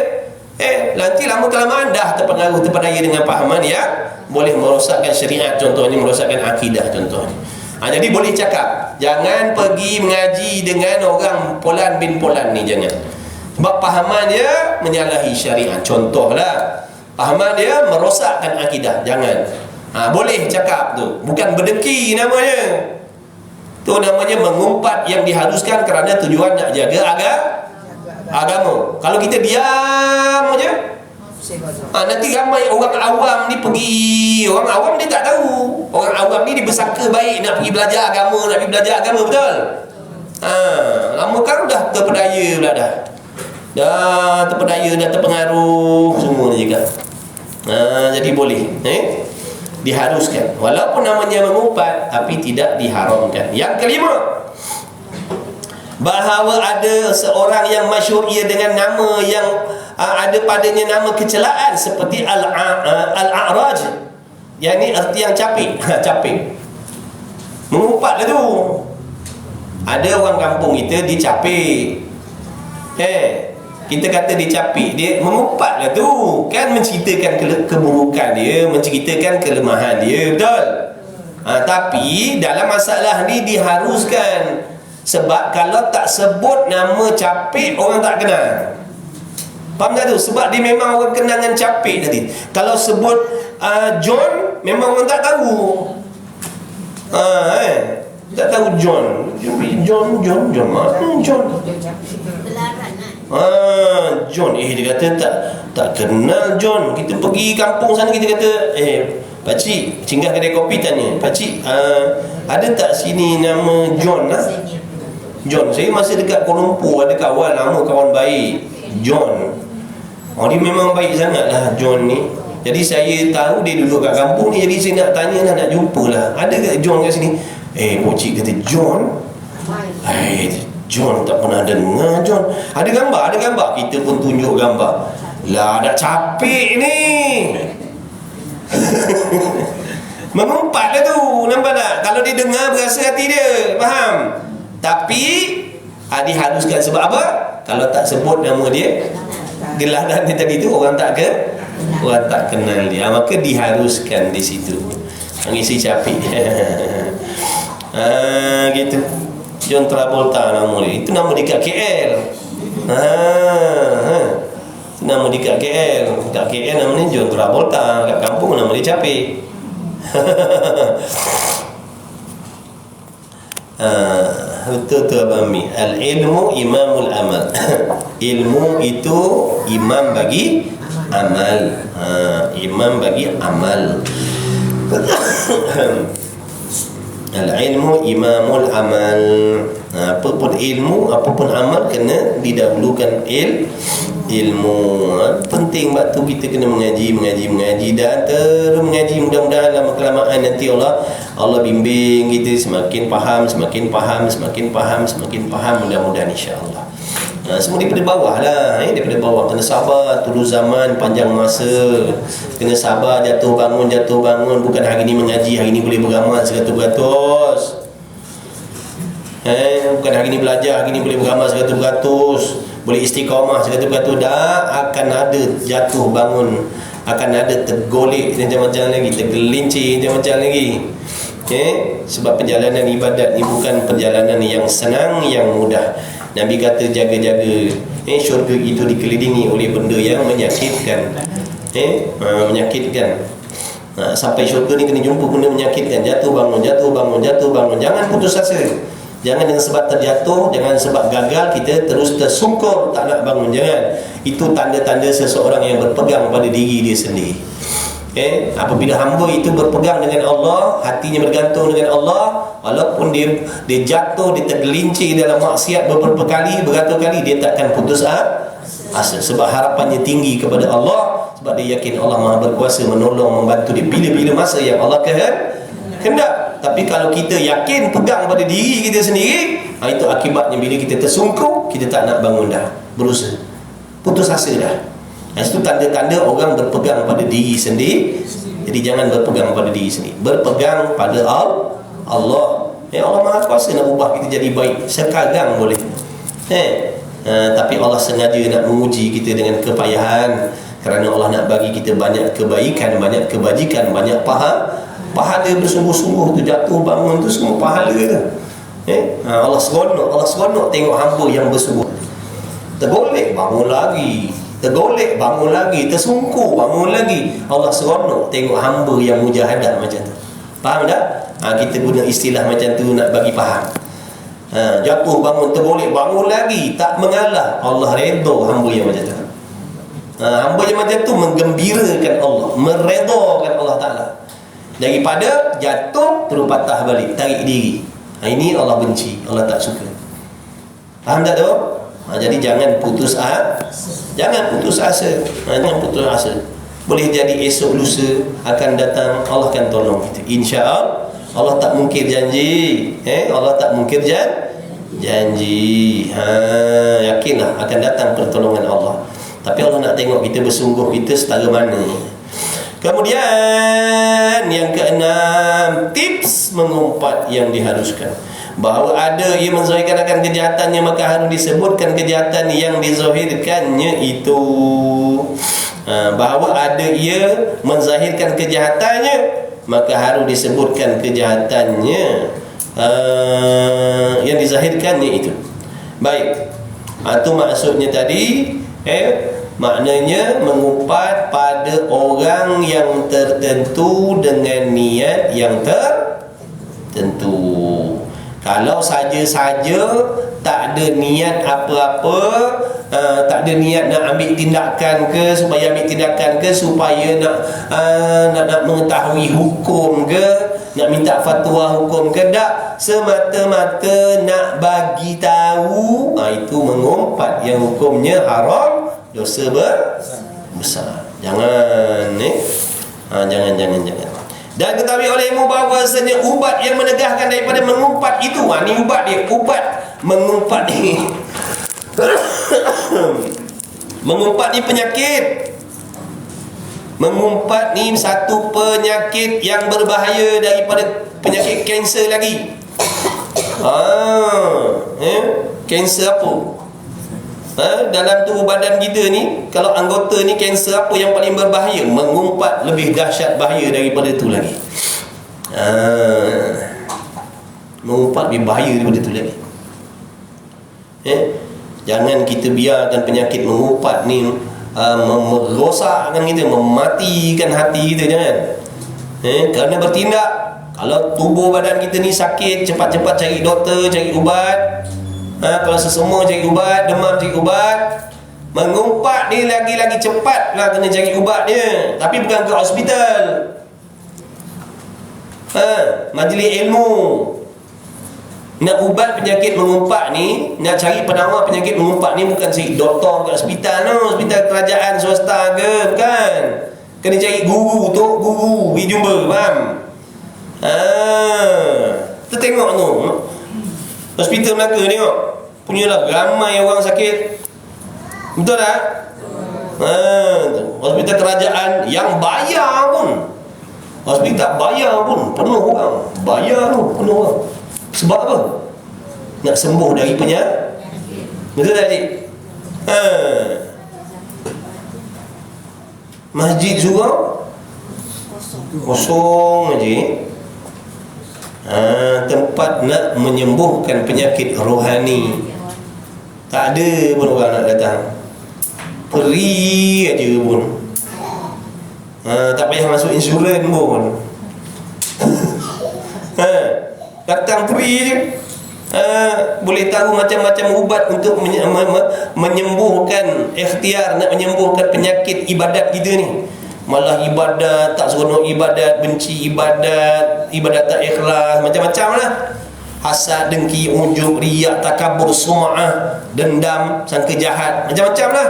Nanti lama-kelamaan dah terpedaya dengan pahaman yang boleh merosakkan syariat, contohnya merosakkan akidah contohnya. Jadi boleh cakap, jangan pergi mengaji dengan orang Polan bin Polan ni, jangan. Sebab pahaman dia menyalahi syariat. Contohlah, pahaman dia merosakkan akidah, jangan. Boleh cakap tu, bukan berdengki namanya. Tu namanya mengumpat yang diharuskan kerana tujuan nak jaga agama. Kalau kita diam aja, nanti ramai orang awam ni pergi. Orang awam dia tak tahu. Orang awam ni dia bersangka baik nak pergi belajar agama, betul? Lama kan dah terpedaya pula dah. Terpedaya, dah terpengaruh semua ni juga. Jadi boleh diharuskan, walaupun namanya mengumpat, tapi tidak diharamkan. Yang kelima, bahawa ada seorang yang masyhur ia dengan nama yang ada padanya nama kecelaan seperti Al-A'raj, yang ni arti yang capik. Mengumpat lah tu. Ada orang kampung kita dicapik, kita kata dia capik, dia mengumpat lah tu, kan menceritakan keburukan dia, menceritakan kelemahan dia, betul? Tapi dalam masalah ni diharuskan. Sebab kalau tak sebut nama capik, orang tak kenal. Faham tak tu? Sebab dia memang orang kenal dengan capik tadi. Kalau sebut John, memang orang tak tahu. Tak tahu John. John mana John? John. Dia kata tak kenal John. Kita pergi kampung sana, kita kata pakcik, singgah kedai kopi, tanya, pakcik, ada tak sini nama John lah? John, saya masa dekat Kuala Lumpur ada kawan lama, kawan baik, John. Dia memang baik sangat lah John ni. Jadi saya tahu dia duduk kat kampung ni, jadi saya nak tanya lah, nak jumpa lah. Ada ke John kat sini? Pakcik kata John. John tak pernah dengar John. Ada gambar. Kita pun tunjuk gambar. Lah, dah capek ni. Mengumpat lah tu, nampak tak? Kalau dia dengar, berasa hati dia, faham? Tapi diharuskan sebab apa? Kalau tak sebut nama dia, gelaran dia tadi tu, orang tak kenal dia, maka diharuskan di situ. Ngisi capek. Gitu. John Travolta nama dia. Itu nama dia kat KL. Nama dia kat KL. Kat KL nama dia John Travolta. Kat kampung nama dia Capek. Betul tu Abang Mi. Al-ilmu imamul amal. Ilmu itu imam bagi amal. Imam bagi amal. Al-ilmu imamul amal. Apapun ilmu, apapun amal, kena didahulukan ilmu. Penting waktu kita kena mengaji dan terus mengaji. Mudah-mudahan lama kelamaan nanti Allah bimbing kita semakin faham, mudah-mudahan insya-Allah. Semua daripada bawah lah, daripada bawah. Kena sabar terus zaman, panjang masa. Kena sabar, jatuh bangun. Bukan hari ni mengaji, hari ni boleh beramal 100%. Bukan hari ni belajar, hari ni boleh beramal 100%, boleh istiqamah 100%. Dah akan ada jatuh bangun, akan ada tergolek macam-macam lagi, tergelincir macam-macam lagi. Sebab perjalanan ibadat ni bukan perjalanan yang senang, yang mudah. Nabi kata jaga-jaga. Syurga itu dikelilingi oleh benda yang menyakitkan. Menyakitkan. Sampai syurga ni kena jumpa benda menyakitkan. Jatuh bangun. Jangan putus asa. Jangan dengan sebab terjatuh, jangan sebab gagal kita terus tersungkur tak nak bangun. Jangan. Itu tanda-tanda seseorang yang berpegang pada diri dia sendiri. Apabila hamba itu berpegang dengan Allah, hatinya bergantung dengan Allah, walaupun dia jatuh, dia tergelincir dalam maksiat beberapa kali, beratus kali, dia takkan putus asa. Sebab harapannya tinggi kepada Allah, sebab dia yakin Allah Maha berkuasa menolong, membantu dia bila-bila masa yang Allah kehendak. Tapi kalau kita yakin pegang pada diri kita sendiri, itu akibatnya bila kita tersungkur, kita tak nak bangun dah, berusaha, putus asa dah. Itu tanda-tanda orang berpegang pada diri sendiri. Jadi jangan berpegang pada diri sendiri, berpegang pada Allah. Allah Maha Kuasa nak ubah kita jadi baik sekarang boleh. Tapi Allah sengaja nak menguji kita dengan kepayahan, kerana Allah nak bagi kita banyak kebaikan, banyak kebajikan, banyak pahala bersungguh-sungguh tu, jatuh bangun tu semua pahala tu. Allah seronok tengok hamba yang bersungguh. Tergolek bangun lagi, tersungkur bangun lagi. Allah seronok tengok hamba yang mujahadah macam tu. Faham tak? Kita guna istilah macam tu nak bagi faham. Jatuh bangun, tergolek bangun lagi, tak mengalah. Allah redha hamba yang macam tu. Hamba yang macam tu menggembirakan Allah, meredakan Allah Ta'ala. Daripada jatuh terus patah balik, tarik diri. Ini Allah benci, Allah tak suka. Faham tak tu? Jadi jangan putus asa. Jangan putus asa. Boleh jadi esok lusa akan datang, Allah akan tolong kita, insya-Allah. Allah tak mungkir janji. Allah tak mungkir janji. Yakinlah akan datang pertolongan Allah. Tapi Allah nak tengok kita bersungguh, kita setara mana. Kemudian yang keenam, tips mengumpat yang diharuskan. Bahawa ada ia menzahirkan akan kejahatannya, maka harus disebutkan kejahatan yang dizahirkannya itu. Bahawa ada ia menzahirkan kejahatannya, maka harus disebutkan kejahatannya yang dizahirkannya itu. Baik, itu maksudnya tadi Maknanya mengumpat pada orang yang tertentu dengan niat yang tertentu. Kalau saja-saja tak ada niat apa-apa, tak ada niat nak ambil tindakan ke, supaya ambil tindakan ke, supaya nak mengetahui hukum ke, nak minta fatwa hukum ke, tak, semata-mata nak bagi tahu, itu mengumpat yang hukumnya haram, dosa besar. Jangan jangan. Dan ketahui olehmu bahawasanya ubat yang menegahkan daripada mengumpat itu, ni ubat dia, ubat mengumpat ni mengumpat ni penyakit. Mengumpat ni satu penyakit yang berbahaya daripada penyakit kanser lagi. Kanser apa? Dalam tubuh badan kita ni, kalau anggota ni kanser apa yang paling berbahaya? Mengumpat lebih dahsyat bahaya daripada tu lagi. Mengumpat lebih bahaya daripada tu lagi. Jangan kita biarkan penyakit mengumpat ni merosakkan kita, mematikan hati kita. Jangan. Kerana bertindak. Kalau tubuh badan kita ni sakit, cepat-cepat cari doktor, cari ubat. Kalau sesama cari ubat, demam cari ubat. Mengumpat ni lagi-lagi cepat lah kena cari ubat dia. Tapi bukan ke hospital. Majlis ilmu. Nak ubat penyakit mengumpat ni, nak cari penawar penyakit mengumpat ni, bukan cari doktor kat hospital no. Hospital kerajaan swasta ke, bukan. Kena cari guru, tok guru, pergi jumpa, faham? Kita tengok tu hospital Melaka tengok, punyalah ramai orang sakit. Betul tak? Hospital kerajaan yang bayar pun, hospital bayar pun penuh orang. Bayar tu penuh orang. Sebab apa? Nak sembuh dari penyakit. Betul tak, Cik? Masjid surau kosong je. Tempat nak menyembuhkan penyakit rohani, tak ada pun orang nak datang. Peri aja pun. Tak payah masuk insurans pun. Datang free je. Boleh tahu macam-macam ubat untuk menyembuhkan, ikhtiar nak menyembuhkan penyakit ibadat kita ni. Malah ibadat tak seronok, ibadat benci, ibadat tak ikhlas, macam-macam lah. Hasad, dengki, ujub, riak, takabur, sum'ah, dendam, sangka jahat, macam-macam lah.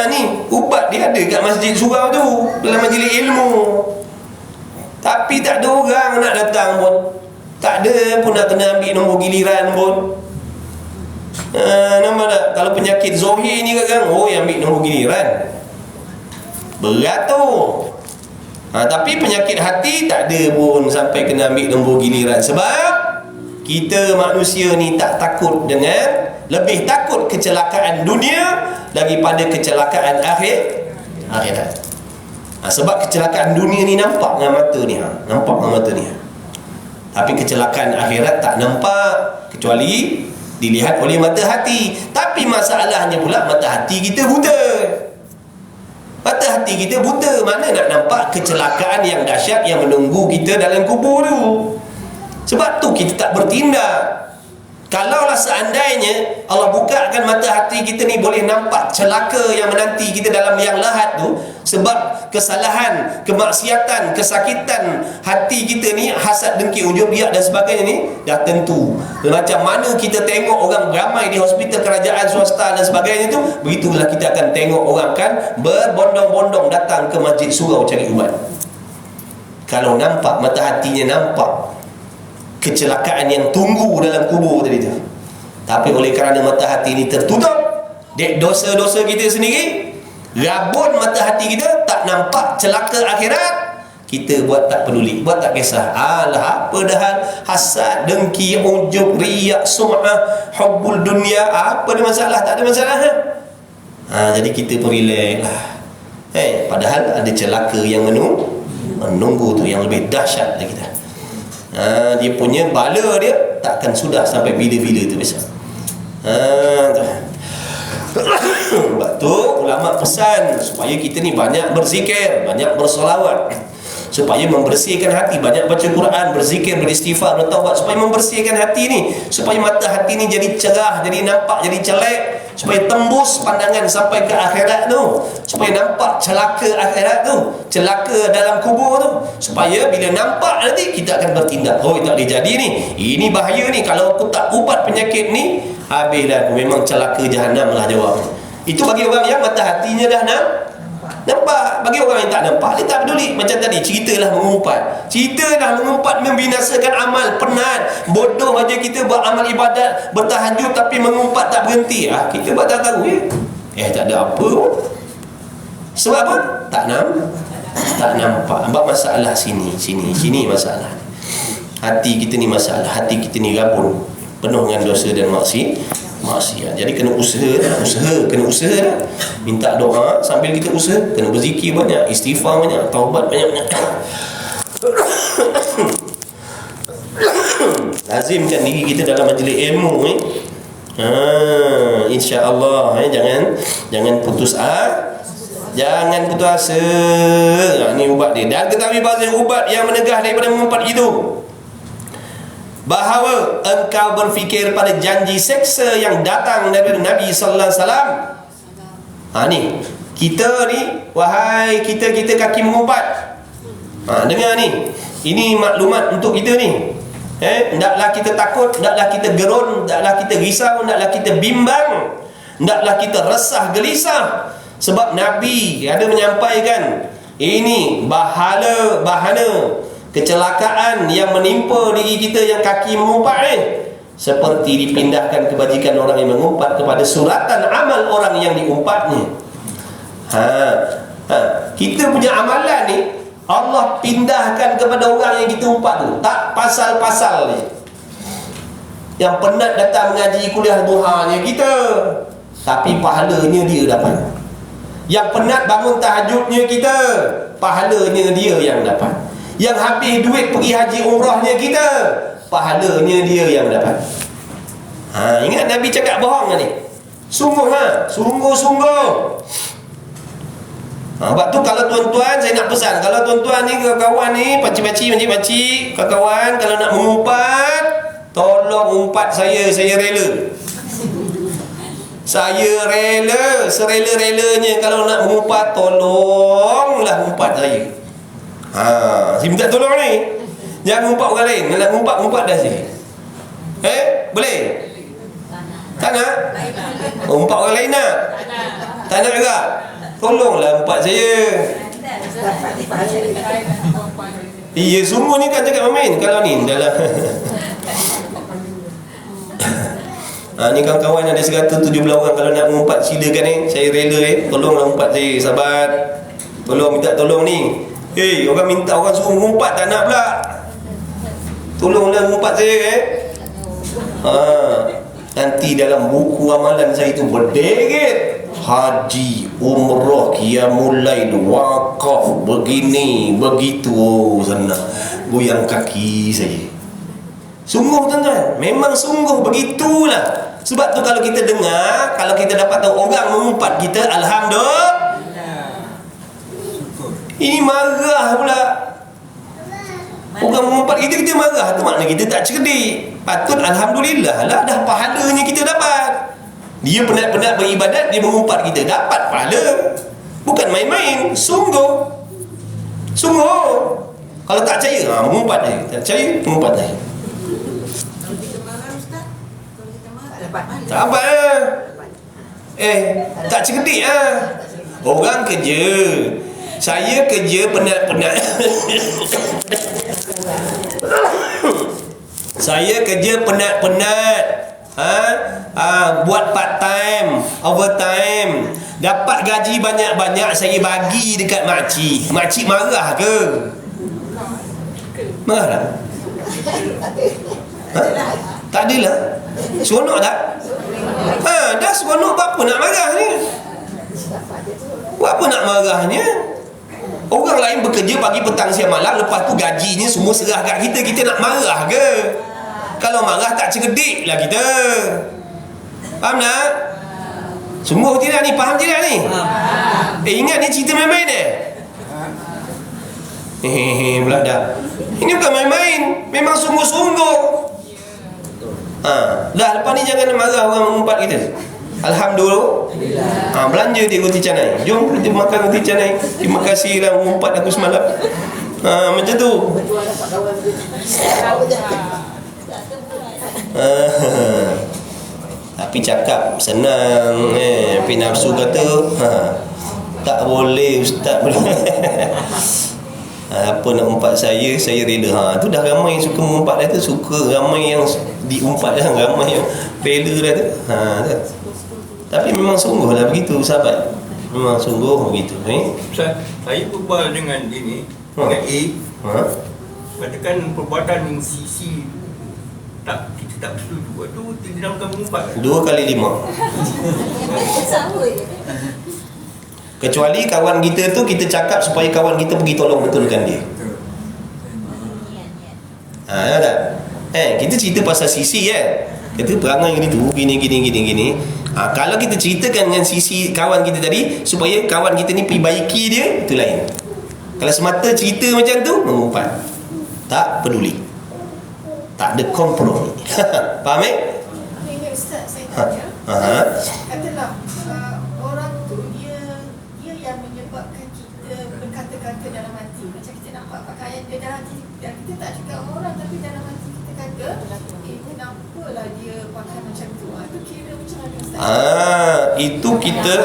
Ni ubat dia ada kat masjid surau tu, dalam majlis ilmu. Tapi tak ada orang nak datang pun. Tak ada pun nak kena ambil nombor giliran pun. Nampak tak? Kalau penyakit zohir ni kan, yang ambil nombor giliran, berat tu. Tapi penyakit hati tak ada pun sampai kena ambil nombor giliran. Sebab kita manusia ni tak takut dengan, lebih takut kecelakaan dunia daripada kecelakaan akhirat. Sebab kecelakaan dunia ni nampak dengan mata ni, nampak dengan mata ni. Tapi kecelakaan akhirat tak nampak, kecuali dilihat oleh mata hati. Tapi masalahnya pula mata hati kita buta. Mata hati kita buta, mana nak nampak kecelakaan yang dahsyat yang menunggu kita dalam kubur tu. Sebab tu kita tak bertindak. Kalaulah seandainya Allah bukakan mata hati kita ni, boleh nampak celaka yang menanti kita dalam liang lahat tu, sebab kesalahan, kemaksiatan, kesakitan hati kita ni, hasad, dengki, ujub, riak dan sebagainya ni, dah tentu. Macam mana kita tengok orang ramai di hospital kerajaan swasta dan sebagainya tu, begitulah kita akan tengok orang kan berbondong-bondong datang ke masjid surau cari ubat. Kalau nampak, mata hatinya nampak kecelakaan yang tunggu dalam kubur tadi tu. Tapi oleh kerana mata hati ni tertutup, dosa-dosa kita sendiri, rabun mata hati kita, tak nampak celaka akhirat, kita buat tak peduli, buat tak kisah. Alah, apa dah hasad, dengki, ujub, riak, sum'ah, hubbul dunia, apa ada masalah? Tak ada masalah. Jadi kita pun relax lah. Padahal ada celaka yang menunggu tu, yang lebih dahsyat lagi dah. Dia punya bala dia takkan sudah sampai bila-bila tu biasa. Sebab tu ulama pesan supaya kita ni banyak berzikir, banyak bersolawat, supaya membersihkan hati, banyak baca Quran, berzikir, beristighfar, bertaubat, supaya membersihkan hati ni, supaya mata hati ni jadi cerah, jadi nampak, jadi celak, supaya tembus pandangan sampai ke akhirat tu, supaya nampak celaka akhirat tu, celaka dalam kubur tu, supaya bila nampak nanti kita akan bertindak. Oh, tak boleh jadi ni, ini bahaya ni, kalau aku tak ubat penyakit ni, habislah aku, memang celaka jahanam lah jawabnya. Itu bagi orang yang mata hatinya dah nampak. Bagi orang yang tak nampak, dia tak peduli. Macam tadi, ceritalah mengumpat, membinasakan amal. Penat, bodoh aja kita beramal ibadat, bertahajud tapi mengumpat tak berhenti. Kita buat tak tahu ya. Tak ada apa. Sebab apa? Tak nampak. Sebab masalah sini masalah. Hati kita ni masalah. Hati kita ni rabun, penuh dengan dosa dan maksiat. Jadi kena usaha, kena usaha dah. Minta doa sambil kita usaha, kena berzikir banyak, istighfar banyak, taubat banyak-banyak. Lazimkan diri kita dalam majlis ilmu ni. Insya-Allah jangan putus jangan putus asa. Ni ubat dia. Dan tetapi bahasa ubat yang menegah daripada mengumpat itu, bahawa engkau berfikir pada janji seksa yang datang dari Nabi sallallahu alaihi wasallam. Ni kita ni, wahai kita kaki mengumpat. Dengar ni, ini maklumat untuk kita ni. Hendaklah kita takut, hendaklah kita gerun, hendaklah kita risau, hendaklah kita bimbang, hendaklah kita resah gelisah. Sebab Nabi ada menyampaikan ini bahana kecelakaan yang menimpa diri kita yang kaki mengumpat ni, seperti dipindahkan kebajikan orang yang mengumpat kepada suratan amal orang yang diumpatnya. Kita punya amalan ni Allah pindahkan kepada orang yang kita umpat tu. Tak pasal-pasal ni. Yang penat datang mengaji kuliah duhanya kita, tapi pahalanya dia dapat. Yang penat bangun tahajudnya kita, pahalanya dia yang dapat. Yang habis duit pergi haji umrahnya kita, pahalanya dia yang dapat. Ingat Nabi cakap bohong ni? Sungguh sungguh. Sebab tu kalau tuan-tuan, saya nak pesan, kalau tuan-tuan ni, kawan-kawan ni, pakcik-pakcik, kawan-kawan, kalau nak mengumpat, tolong umpat saya rela. Saya rela, serela-relanya. Kalau nak mengumpat, tolonglah umpat saya. Saya minta tolong ni. Jangan umpat orang lain. Nak umpat dah saya. Boleh? Tak nak? Umpat orang lain nak? Tak nak juga? Tolonglah umpat saya. Iya, sungguh ni kan cakap main. Kalau ni dalam ni kawan-kawan ada 117 orang. Kalau nak mengumpat silakan ni. Saya rela tolonglah umpat saya, sahabat. Minta tolong ni. Orang minta, orang suruh mengumpat tak nak pula. Tolonglah mengumpat saya nanti dalam buku amalan saya itu berderet haji, umrah, qiyamul lail, wakaf, begini, begitu. Senang goyang kaki saya. Sungguh tuan-tuan, memang sungguh begitulah. Sebab tu kalau kita dengar, kalau kita dapat tahu orang mengumpat kita, alhamdulillah. Ini marah pula. Orang mengumpat kita marah. Itu makna kita tak cerdik. Patut alhamdulillah lah, dah pahalanya kita dapat. Dia penat-penat beribadat, dia mengumpat kita, dapat pahala. Bukan main-main. Sungguh. Kalau tak percaya, mengumpat dia. Tak percaya, mengumpat dia. Tak apa tak cerdik Orang kerja, saya kerja penat-penat. Saya kerja penat-penat, buat part time, overtime, dapat gaji banyak-banyak, saya bagi dekat makcik. Makcik marah ke? Marah? Tak adalah. Seronok tak? Dah seronok, buat apa nak marah ni? Buat apa nak marahnya? Orang lain bekerja pagi, petang, siang, malam, lepas tu gajinya semua serah kat kita. Kita nak marah ke? Kalau marah tak cerdik lah kita. Faham tak? Sungguh tidak ni? Faham tidak ni? Ingat ni cerita main-main pula dah. Ini bukan main-main, memang sungguh-sungguh. Dah lepas ni jangan marah orang mengumpat kita. Alhamdulillah. Belanja di roti canai. Jom kita makan roti canai. Terima kasih lah mengumpat aku semalam. Macam tu. Tapi cakap senang, tapi nafsu kata tak boleh ustaz. Apa nak umpat saya rela. Tu dah ramai yang suka mengumpat dah tu, suka ramai yang diumpat dah, ramai yang rela dah tu. Tapi memang sungguh lah begitu sahabat. Memang sungguh begitu. Ustaz, saya berbual dengan ini dengan A. Katakan perbuatan yang sisi tak, kita tak setuju, itu dinamakan mengumpat. 2 kali 5. Kecuali kawan kita tu kita cakap supaya kawan kita pergi tolong betulkan dia. Tak? Kita cerita pasal sisi Kita perangai gini. Kalau kita ceritakan dengan sisi kawan kita tadi supaya kawan kita ni pergi baiki dia, itu lain. Kalau semata cerita macam tu, mengumpat. Tak peduli. Tak ada kompromi. Faham Ini Ustaz, saya tanya. Katalah orang tu dia yang menyebabkan kita berkata-kata dalam hati. Macam kita nampak pakaian dia dalam hati, dan kita tak cakap orang, tapi dalam hati kita kata, kenapalah dia pakai macam tu. Itu kira macam mana Ustaz? Itu kita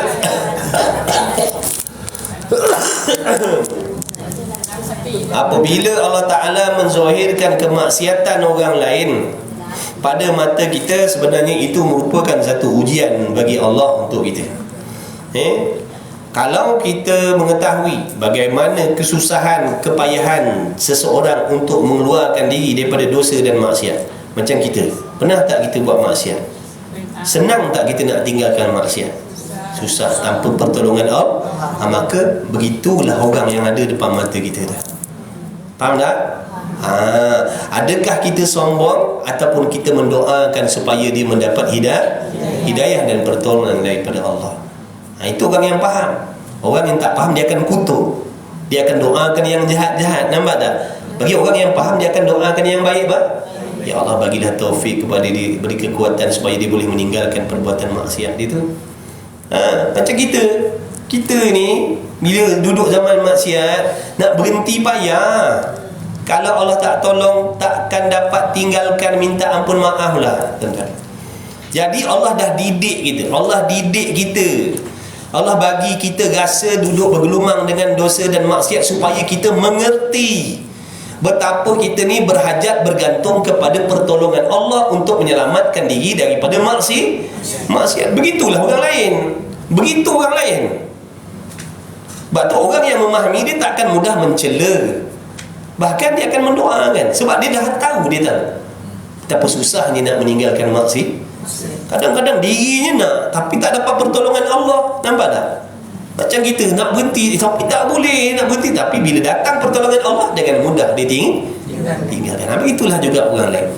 apabila Allah Ta'ala menzahirkan kemaksiatan orang lain pada mata kita, sebenarnya itu merupakan satu ujian bagi Allah untuk kita. Kalau kita mengetahui bagaimana kesusahan, kepayahan seseorang untuk mengeluarkan diri daripada dosa dan maksiat, macam kita, pernah tak kita buat maksiat? Senang tak kita nak tinggalkan maksiat? Susah, tanpa pertolongan Allah. Maka begitulah orang yang ada depan mata kita dah. Faham tak? Adakah kita sombong ataupun kita mendoakan supaya dia mendapat hidayah dan pertolongan daripada Allah? Itu orang yang faham. Orang yang tak faham, dia akan kutuk, dia akan doakan yang jahat-jahat. Nampak tak? Bagi orang yang faham, dia akan doakan yang baik. Ya Allah, bagilah taufik kepada dia, beri kekuatan supaya dia boleh meninggalkan perbuatan maksiat dia tu. Macam kita ni bila duduk zaman maksiat, nak berhenti payah. Kalau Allah tak tolong, takkan dapat tinggalkan, minta ampun maaf lah, tuan-tuan. Jadi Allah dah didik kita, Allah didik kita, Allah bagi kita rasa duduk bergelumang dengan dosa dan maksiat supaya kita mengerti betapa kita ni berhajat, bergantung kepada pertolongan Allah untuk menyelamatkan diri daripada maksiat. Begitulah orang lain. Begitu orang lain. Sebab tu orang yang memahami, dia takkan mudah mencela. Bahkan dia akan mendoakan, sebab dia dah tahu, dia tahu betapa susahnya nak meninggalkan maksiat. Kadang-kadang dirinya nak, tapi tak dapat pertolongan Allah. Nampak tak? Macam kita nak berhenti, tapi tak boleh nak berhenti. Tapi bila datang pertolongan Allah, dengan mudah dia tinggalkan. Itulah juga orang lain.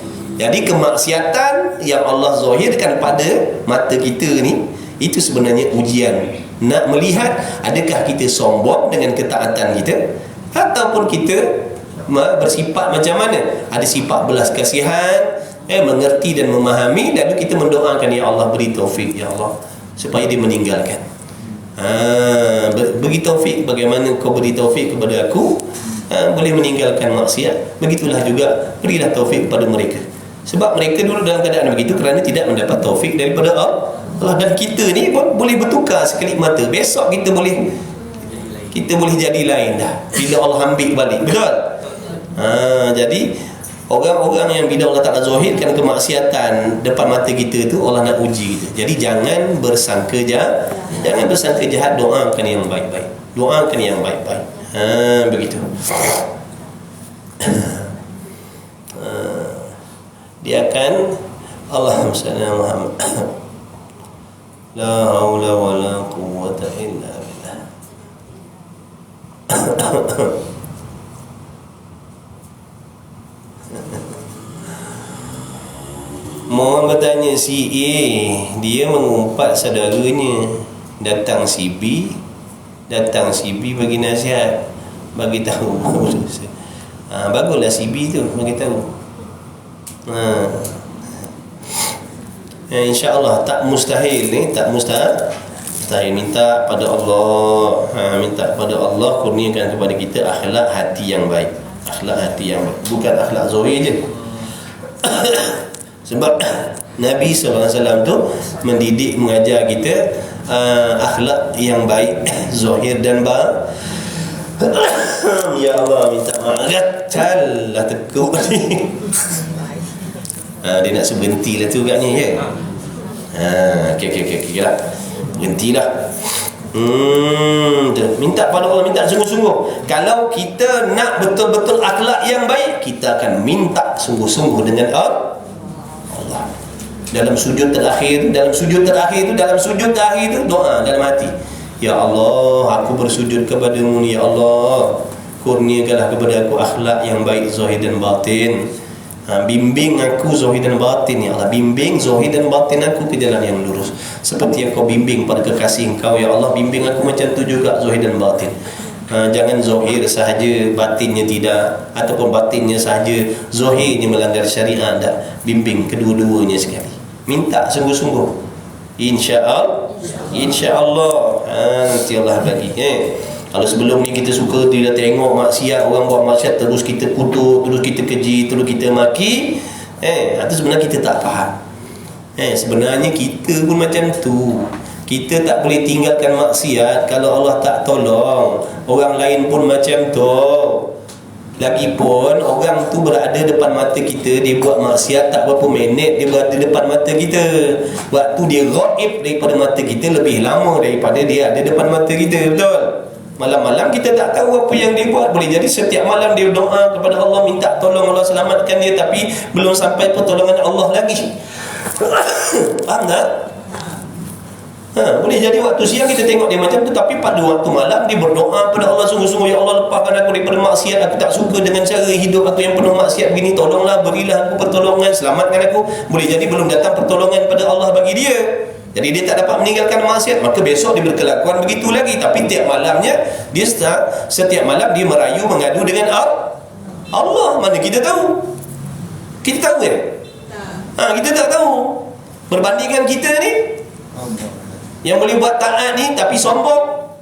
Jadi kemaksiatan yang Allah zahirkan pada mata kita ni, itu sebenarnya ujian. Nak melihat adakah kita sombong dengan ketaatan kita, ataupun kita bersifat macam mana. Ada sifat belas kasihan, mengerti dan memahami, lalu kita mendoakan, ya Allah beri taufik, ya Allah, supaya dia meninggalkan. Beri taufik, bagaimana kau beri taufik kepada aku boleh meninggalkan maksiat, begitulah juga berilah taufik kepada mereka. Sebab mereka dulu dalam keadaan begitu kerana tidak mendapat taufik daripada Allah. Dan kita ni pun boleh bertukar sekelip mata. Besok kita boleh jadi lain dah bila Allah ambil balik. Betul? Jadi orang-orang yang bila Allah Ta'ala zahirkan kemaksiatan depan mata kita tu, Allah nak uji kita. Jadi jangan bersangka jahat. Jangan bersangka jahat, doakan yang baik-baik. Doakan yang baik-baik. Begitu. Dia akan, Allahumma salli ala Muhammad. La haula wa la quwwata illa billah. Mohon bertanya si A, dia mengumpat saudaranya. Datang si B bagi nasihat, bagi tahu. Baguslah si B tu bagi tahu. InsyaAllah tak mustahil ni, tak mustahil. Minta pada Allah, minta pada Allah kurniakan kepada kita akhlak hati yang baik. Akhlak hati yang baik, bukan akhlak zahir je. Sebab Nabi SAW tu mendidik, mengajar kita akhlak yang baik, zahir dan batin. Ya Allah, minta maaf. Gatal lah tekuk ni. Dia nak seberhenti lah tu agaknya ya. Okey lah. Berhentilah. Minta pada Allah, minta sungguh-sungguh. Kalau kita nak betul-betul akhlak yang baik, kita akan minta sungguh-sungguh dengan Allah. Dalam sujud terakhir tu doa dalam hati. Ya Allah, aku bersujud kepadamu ni, ya Allah, kurniakanlah kepada aku akhlak yang baik zahir dan batin. Bimbing aku zahir dan batin, ya Allah. Bimbing zahir dan batin aku ke jalan yang lurus, seperti yang kau bimbing pada kekasih engkau, ya Allah. Bimbing aku macam tu juga zahir dan batin. Jangan zahir sahaja, batinnya tidak, ataupun batinnya sahaja, zahirnya melanggar syariat. Tak, bimbing kedua-duanya sekali. Minta sungguh-sungguh. InsyaAllah nanti Allah bagi. Kalau sebelum ni kita suka tidak tengok maksiat, orang buat maksiat terus kita kutuk, terus kita keji, terus kita maki, itu sebenarnya kita tak faham. Sebenarnya kita pun macam tu. Kita tak boleh tinggalkan maksiat kalau Allah tak tolong. Orang lain pun macam tu. Lagipun orang tu berada depan mata kita, dia buat maksiat tak berapa minit dia berada depan mata kita. Waktu dia gaib daripada mata kita lebih lama daripada dia ada depan mata kita, betul? Malam-malam kita tak tahu apa yang dia buat. Boleh jadi setiap malam dia doa kepada Allah, minta tolong Allah selamatkan dia, tapi belum sampai pertolongan Allah lagi. Faham tak? Boleh jadi waktu siang kita tengok dia macam tu, tapi pada waktu malam dia berdoa kepada Allah sungguh-sungguh, ya Allah, lepaskan aku daripada maksiat, aku tak suka dengan cara hidup aku yang penuh maksiat begini, tolonglah, berilah aku pertolongan, selamatkan aku. Boleh jadi belum datang pertolongan pada Allah bagi dia, jadi dia tak dapat meninggalkan maksiat, maka besok dia berkelakuan begitu lagi. Tapi tiap malamnya dia setiap malam dia merayu mengadu dengan Allah. Mana kita tahu? Kita tahu kan? Kita tak tahu. Berbandingkan kita ni yang boleh buat taat ni tapi sombong.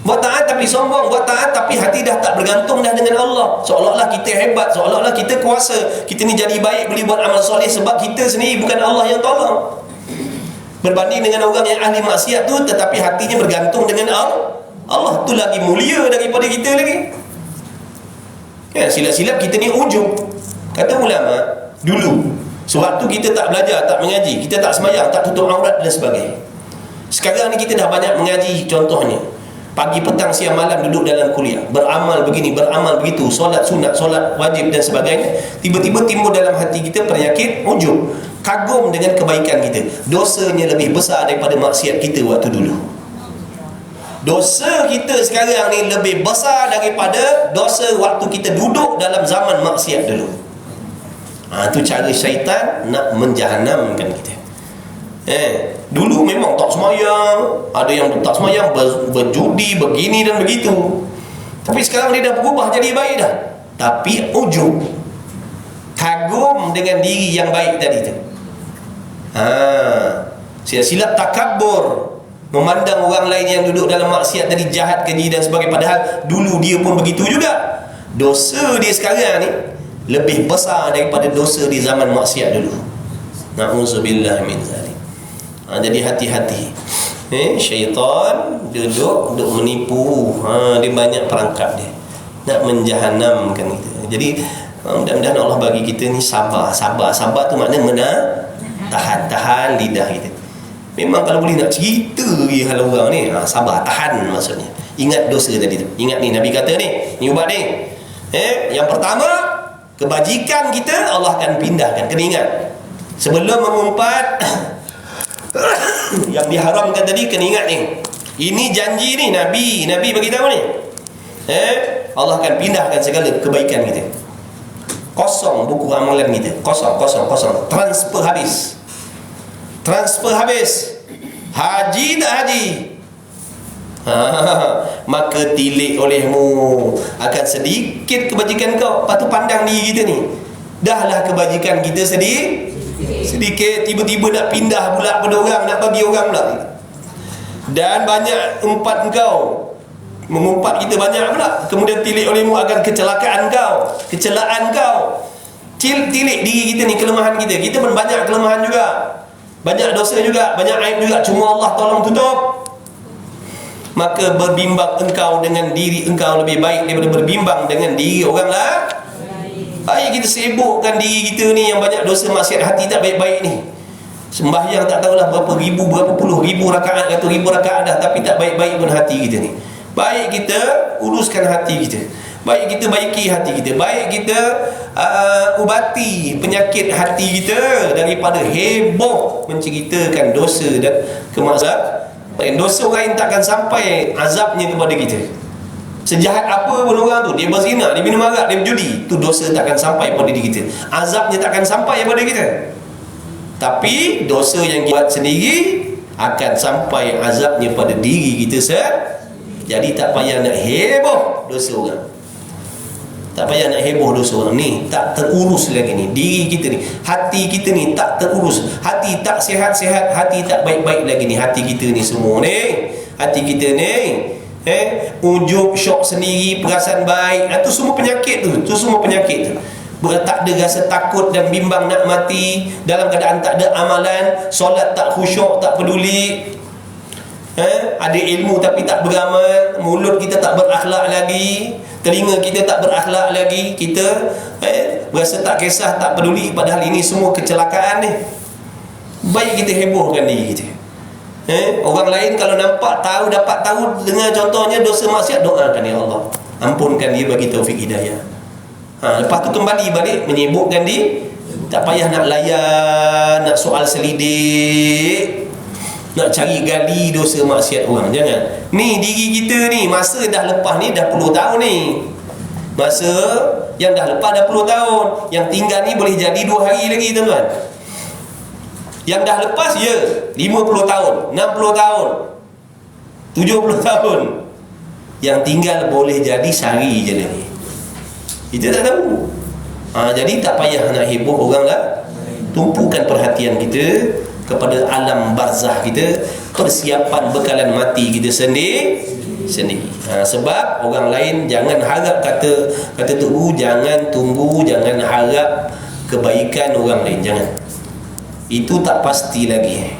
Buat taat tapi sombong, buat taat tapi hati dah tak bergantung dah dengan Allah. Seolah-olah kita hebat, seolah-olah kita kuasa, kita ni jadi baik, boleh buat amal soleh sebab kita sendiri, bukan Allah yang tolong. Berbanding dengan orang yang ahli maksiat tu tetapi hatinya bergantung dengan Allah, tu lagi mulia daripada kita lagi. Silap-silap kita ni ujub. Kata ulama dulu, sewaktu kita tak belajar, tak mengaji, kita tak sembahyang, tak tutup aurat dan sebagainya. Sekarang ni kita dah banyak mengaji. Contohnya pagi, petang, siang, malam duduk dalam kuliah, beramal begini, beramal begitu, solat sunat, solat wajib dan sebagainya. Tiba-tiba timbul dalam hati kita penyakit ujub, kagum dengan kebaikan kita. Dosanya lebih besar daripada maksiat kita waktu dulu. Dosa kita sekarang ni lebih besar daripada dosa waktu kita duduk dalam zaman maksiat dulu. Itu cara syaitan nak menjahanamkan kita. Dulu memang tak semayang, ada yang tak semayang, berjudi, begini dan begitu. Tapi sekarang dia dah berubah jadi baik dah. Tapi ujub, kagum dengan diri yang baik tadi tu. Silap takabur, memandang orang lain yang duduk dalam maksiat tadi jahat, keji dan sebagainya, padahal dulu dia pun begitu juga. Dosa dia sekarang ni lebih besar daripada dosa di zaman maksiat dulu. Na'udzubillah min zalik. Jadi hati-hati. Syaitan duduk menipu. Dia banyak perangkap dia nak menjahanamkan kita. Jadi mudah-mudahan Allah bagi kita ni sabar. Sabar tu maknanya tahan lidah kita. Memang kalau boleh nak cerita lagi hal orang ni, sabar, tahan maksudnya. Ingat dosa tadi tu. Ingat ni Nabi kata ni ubat ni. Yang pertama, kebajikan kita Allah akan pindahkan. Kena ingat, sebelum mengumpat yang diharamkan tadi, kena ingat ni. Ini janji ni Nabi bagi tahu ni. Allah akan pindahkan segala kebaikan kita. kosong buku amalan kita, kosong. Transfer habis. Haji tak haji, maka tilik olehmu akan sedikit kebajikan kau. Lepas tu pandang diri kita ni, dahlah kebajikan kita sedikit, tiba-tiba nak pindah pula pada orang, nak bagi orang pula. Dan banyak umpat engkau, mengumpat kita banyak pula. Kemudian tilik olehmu akan kecelaan kau. Tilik diri kita ni, kelemahan kita. Kita pun banyak kelemahan juga, banyak dosa juga, banyak aib juga. Cuma Allah tolong tutup. Maka berbimbang engkau dengan diri engkau lebih baik daripada berbimbang dengan diri orang lah. Baik kita sibukkan diri kita ni yang banyak dosa maksiat hati tak baik-baik ni. Sembahyang tak tahulah berapa puluh ribu rakaat, ratus ribu rakaat dah, tapi tak baik-baik pun hati kita ni. Baik kita uruskan hati kita, baik kita baiki hati kita, baik kita ubati penyakit hati kita daripada heboh menceritakan dosa dan kemaksiatan. Dosa orang takkan sampai azabnya kepada kita. Sejahat apa pun orang tu, dia berzina, dia minum arak, dia berjudi, tu dosa takkan sampai pada diri kita, azabnya takkan sampai pada kita. Tapi dosa yang kita buat sendiri akan sampai azabnya pada diri kita sendiri. Jadi tak payah nak heboh dosa orang. Tak payah nak heboh dosa orang ni. Tak terurus lagi ni diri kita ni, hati kita ni tak terurus. Hati tak sihat-sihat, hati tak baik-baik lagi ni. Hati kita ni semua ni, hati kita ni ujub, syok sendiri, perasaan baik, itu semua penyakit tu. Semua penyakit tu. Tak ada rasa takut dan bimbang nak mati, dalam keadaan tak ada amalan, solat tak khusyuk, tak peduli. Ada ilmu tapi tak beramal, mulut kita tak berakhlak lagi, telinga kita tak berakhlak lagi, kita berasa tak kisah, tak peduli, padahal ini semua kecelakaan ni. Baik kita hebohkan diri kita. Orang lain kalau nampak dapat tahu dengan contohnya dosa maksiat, doakan ya Allah, ampunkan dia, bagi taufik hidayah. Lepas tu kembali balik menyibukkan diri. Tak payah nak layan, nak soal selidik, nak cari gali dosa maksiat orang. Jangan. Ni diri kita ni, masa dah lepas ni dah 10 tahun ni. Masa yang dah lepas dah 10 tahun. Yang tinggal ni boleh jadi 2 hari lagi tuan-tuan. Yang dah lepas 50 tahun, 60 tahun, 70 tahun. Yang tinggal boleh jadi sehari je lagi. Kita tak tahu. Jadi tak payah nak heboh orang lah. Tumpukan perhatian kita kepada alam barzah kita, persiapan bekalan mati kita sendiri. Sebab orang lain jangan harap, kata tu, jangan tunggu, jangan harap kebaikan orang lain, jangan. Itu tak pasti lagi.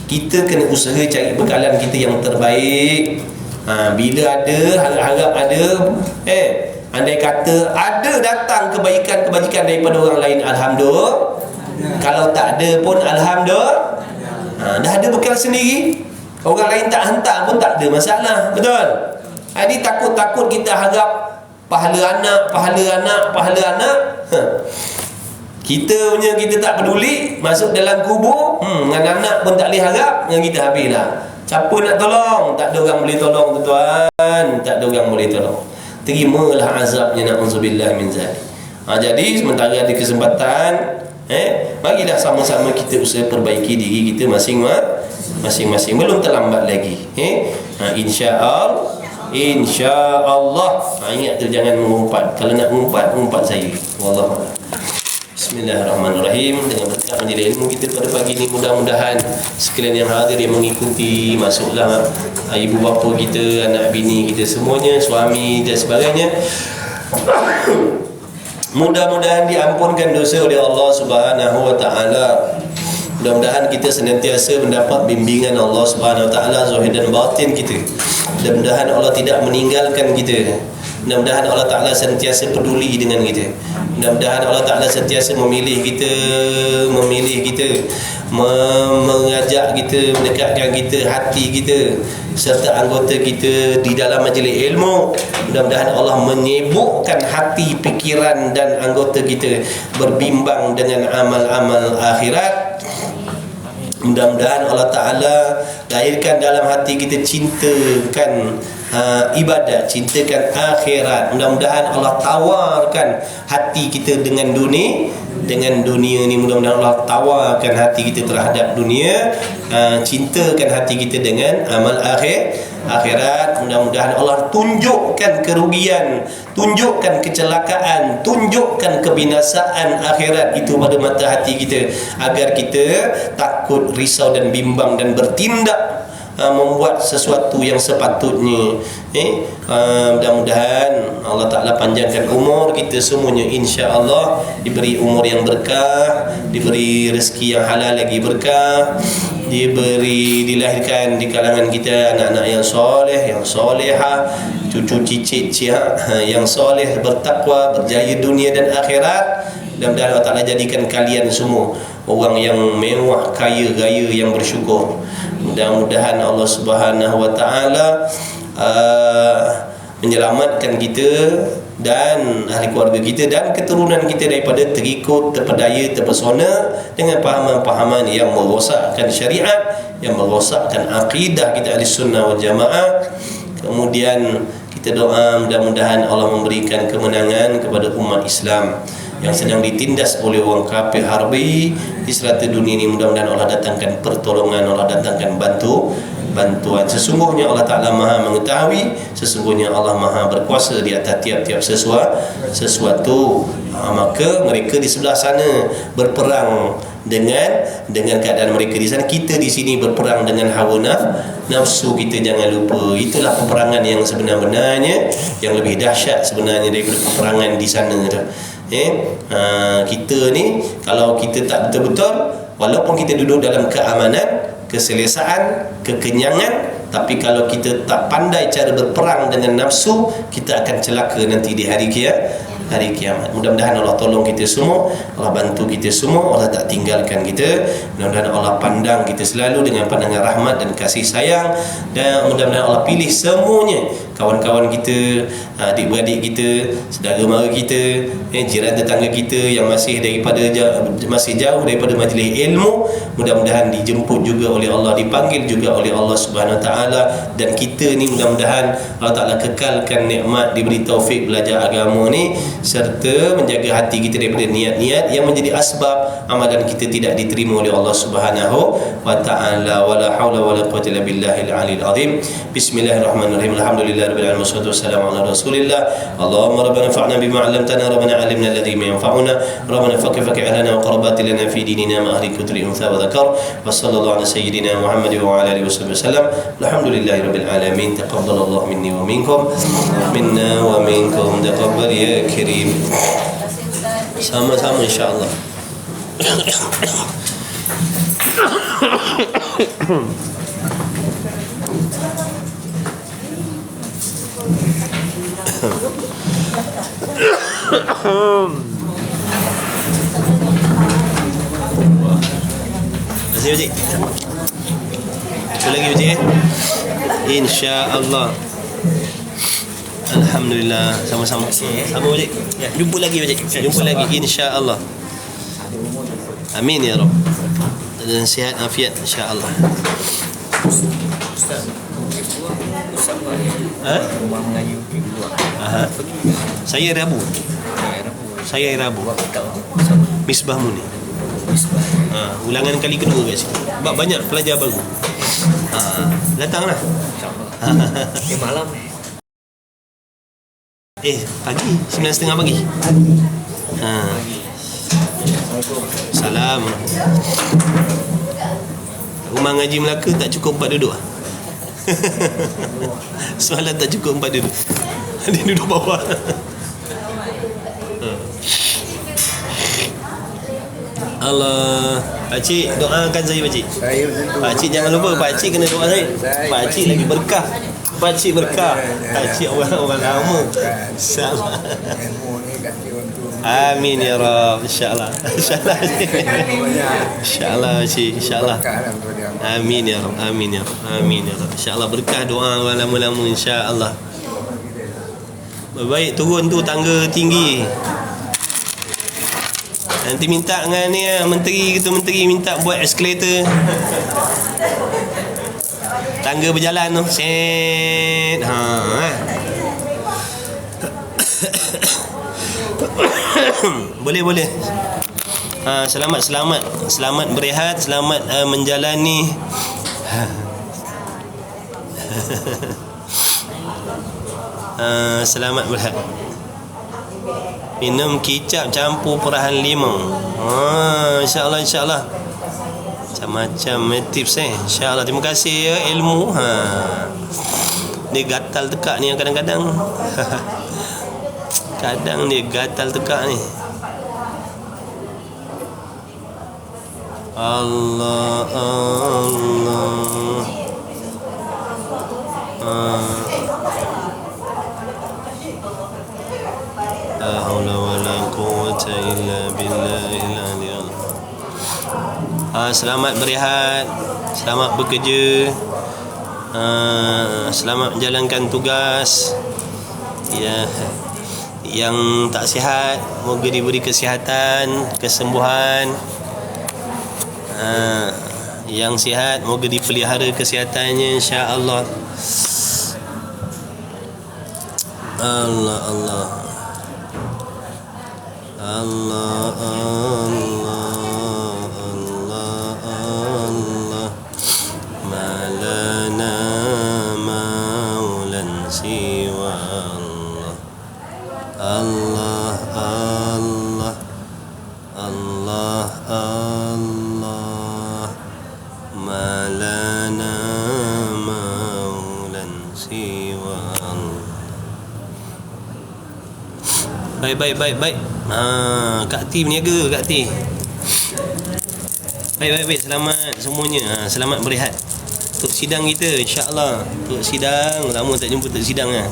Kita kena usaha cari bekalan kita yang terbaik. Bila ada, harap ada, andai kata ada datang kebajikan daripada orang lain, alhamdulillah. Kalau tak ada pun alhamdulillah. Dah ada bekal sendiri, orang lain tak hantar pun tak ada masalah. Betul? Jadi takut-takut kita harap pahala anak. Kita punya kita tak peduli, masuk dalam kubur, dengan anak pun tak boleh harap, dengan kita habislah. Siapa nak tolong? Tak ada orang boleh tolong tuan-tuan. Tak ada orang boleh tolong. Terimalah azabnya, na'udzubillah min zalik. Jadi sementara ada kesempatan, marilah sama-sama kita usaha perbaiki diri kita masing-masing. Belum terlambat lagi. InsyaAllah. Ingat tu, jangan mengumpat. Kalau nak mengumpat saya. Wallahualam. Bismillahirrahmanirrahim. Dengan berkat majlis ilmu kita pada pagi ini, mudah-mudahan sekalian yang hadir yang mengikuti, masuklah ibu bapa kita, anak bini kita semuanya, suami dan sebagainya, mudah-mudahan diampunkan dosa oleh Allah Subhanahu wa taala. Mudah-mudahan kita senantiasa mendapat bimbingan Allah Subhanahu wa taala zahir dan batin kita. Mudah-mudahan Allah tidak meninggalkan kita. Mudah-mudahan Allah Ta'ala sentiasa peduli dengan kita. Mudah-mudahan Allah Ta'ala sentiasa memilih kita, mengajak kita, mendekatkan kita, hati kita serta anggota kita di dalam majlis ilmu. Mudah-mudahan Allah menyibukkan hati, fikiran dan anggota kita berbimbang dengan amal-amal akhirat. Mudah-mudahan Allah Ta'ala lahirkan dalam hati kita cintakan ibadat, cintakan akhirat. Mudah-mudahan Allah tawarkan hati kita dengan dunia ni. Mudah-mudahan Allah tawarkan hati kita terhadap dunia, cintakan hati kita dengan amal akhirat. Mudah-mudahan Allah tunjukkan kerugian, tunjukkan kecelakaan, tunjukkan kebinasaan akhirat itu pada mata hati kita, agar kita takut, risau dan bimbang dan bertindak membuat sesuatu yang sepatutnya. Mudah-mudahan Allah Ta'ala panjangkan umur kita semuanya, insya-Allah diberi umur yang berkah, diberi rezeki yang halal lagi berkah, dilahirkan di kalangan kita anak-anak yang soleh, yang solehah, cucu cicit yang soleh, bertakwa, berjaya dunia dan akhirat. Mudah-mudahan Allah Ta'ala jadikan kalian semua orang yang mewah, kaya, raya, yang bersyukur. Mudah-mudahan Allah Subhanahu Wa Ta'ala menyelamatkan kita dan ahli keluarga kita dan keturunan kita daripada terikut, terpedaya, terpesona dengan pahaman-pahaman yang merosakkan syariat, yang merosakkan akidah kita ahli sunnah wal jamaah. Kemudian kita doa mudah-mudahan Allah memberikan kemenangan kepada umat Islam yang sedang ditindas oleh orang kafir harbi di serata dunia ini. Mudah-mudahan Allah datangkan pertolongan, Allah datangkan bantuan. Sesungguhnya Allah Ta'ala Maha mengetahui, sesungguhnya Allah Maha berkuasa di atas tiap-tiap sesuatu. Maka mereka di sebelah sana berperang dengan keadaan mereka di sana, kita di sini berperang dengan hawa nafsu kita. Jangan lupa, itulah peperangan yang sebenar-benarnya, yang lebih dahsyat sebenarnya daripada peperangan di sana tu. Kita ni kalau kita tak betul-betul, walaupun kita duduk dalam keamanan, keselesaan, kekenyangan, tapi kalau kita tak pandai cara berperang dengan nafsu, kita akan celaka nanti di hari kiamat. Mudah-mudahan Allah tolong kita semua, Allah bantu kita semua, Allah tak tinggalkan kita. Mudah-mudahan Allah pandang kita selalu dengan pandangan rahmat dan kasih sayang, dan mudah-mudahan Allah pilih semuanya, kawan-kawan kita, adik-beradik kita, saudara mara kita, jiran tetangga kita yang masih jauh daripada majlis ilmu, mudah-mudahan dijemput juga oleh Allah, dipanggil juga oleh Allah Subhanahu Wa Ta'ala. Dan kita ni mudah-mudahan Allah Ta'ala kekalkan nikmat, diberi taufik belajar agama ni, serta menjaga hati kita daripada niat-niat yang menjadi asbab amalan kita tidak diterima oleh Allah Subhanahu Wa Ta'ala. Wala haula wala quwwata illa billahil aliyil azim. Bismillahirrahmanirrahim. Alhamdulillahirabbil alamin, wassalatu wassalamu ala rasulillah. Allahumma rabbana fa'na bima 'allamtana, rabbana 'allimna alladhi yanfa'una, rabbana faqih lana wa qarabat lana fi dinina ma ahli kutri untha wa dhakar. Wa sallallahu ala sayyidina Muhammad wa ala alihi wasallam. Alhamdulillahirabbil alamin. Taqabbalallahu minni wa minkum, minna wa minkum, taqabbal ya karim. Sama-sama insya-Allah. Terima kasih Cik. Satu lagi Cik insya-Allah. Alhamdulillah, sama-sama. Sama Cik. Jumpa lagi Cik. Jumpa lagi insya-Allah. Amin ya Rabb. Dan sihat afiat insya-Allah. Ustaz, rumah mengayu kedua. Saya Rabu. Misbah Muni. Ulangan kali kedua kat sini. Sebab banyak pelajar baru. Datanglah. InsyaAllah. Malam pagi 9:30 pagi. Salam. Rumah ngaji Melaka tak cukup 4 duduk. Soalan tak cukup 4 duduk. Dia duduk bawah. Allah. Pakcik doakan saya Pakcik. Pakcik jangan lupa, Pakcik kena doa saya. Pakcik lagi berkah. Pakcik berkah. Pakcik orang lama. InsyaAllah. Amin ya Rabb. InsyaAllah. InsyaAllah Pakcik. InsyaAllah. Amin ya Rabb. Amin ya Rabb. Amin ya Rabb. InsyaAllah berkah doa orang lama-lama insyaAllah. Baik, turun tu tangga tinggi. Nanti minta dengan ni menteri minta buat eskalator. Tangga berjalan tu. Set. Boleh. Selamat berehat, selamat menjalani. Selamat berehat. Minum kicap campur perahan limau. InsyaAllah macam-macam tips InsyaAllah. Terima kasih ya ilmu. Dia gatal tekak ni kadang-kadang. Kadang dia gatal tekak ni. Allah La haula wala quwwata illa billahil aliyyil. Selamat berehat, selamat bekerja, selamat menjalankan tugas. Ya, yang tak sihat moga diberi kesihatan, kesembuhan. Yang sihat moga dipelihara kesihatannya insya-Allah. Allah malana maulan siwa Allah malana maulan siwa. Baik. Kak T berniaga, Kak T. Baik. Selamat semuanya. Selamat berehat. Untuk sidang kita insya-Allah. Untuk sidang, lama tak jumpa untuk sidang lah.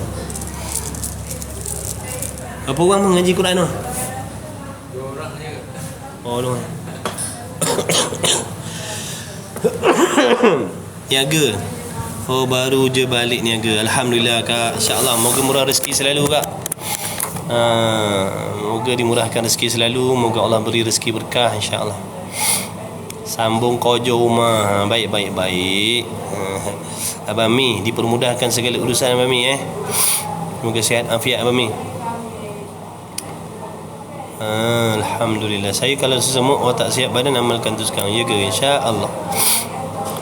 Berapa orang mengaji Quran tu? 2 orang je. Oh, dua. Niaga. Oh, baru je balik niaga. Alhamdulillah Kak. InsyaAllah moga murah rezeki selalu Kak. Moga dimurahkan rezeki selalu. Moga Allah beri rezeki berkah insya-Allah. Sambung kojo rumah. Baik. Abang Mi dipermudahkan segala urusan Abang Mi Moga sihat afiat Abang Mi. Alhamdulillah. Saya kalau sesemut tak sihat badan amalkan tu sekarang. Ya ke? InsyaAllah.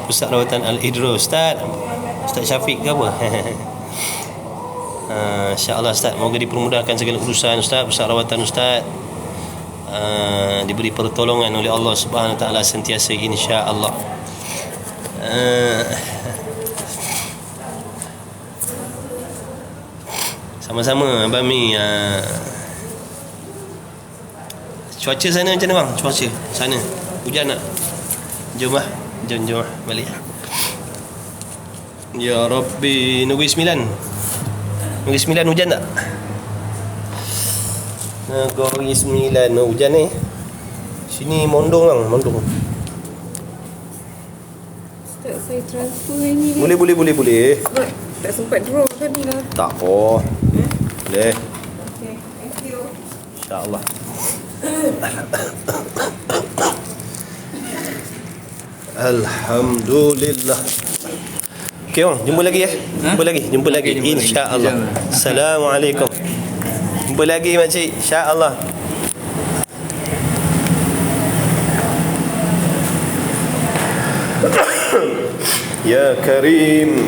Pusat Rawatan Al-Idro. Ustaz Syafiq ke apa? InsyaAllah Ustaz, moga dipermudahkan segala urusan Ustaz. Pusat rawatan Ustaz diberi pertolongan oleh Allah Subhanahu Wa Taala sentiasa insya-Allah. Sama-sama Abang Mi. Cuaca sana macam mana bang? Cuaca sana hujan tak? Jom balik. Ya Rabbi. Negeri 9 hujan tak? Negeri 9 hujan ni. Sini mondong bang, mondong. Tak, saya transfer ni. Boleh. Tak sempat draw tadi lah. Tak apa. Boleh. Okay, thank you. InsyaAllah. Alhamdulillah. Okey bang, jumpa lagi Jumpa lagi insya-Allah. Assalamualaikum. Jumpa lagi makcik insya-Allah. Ya Karim.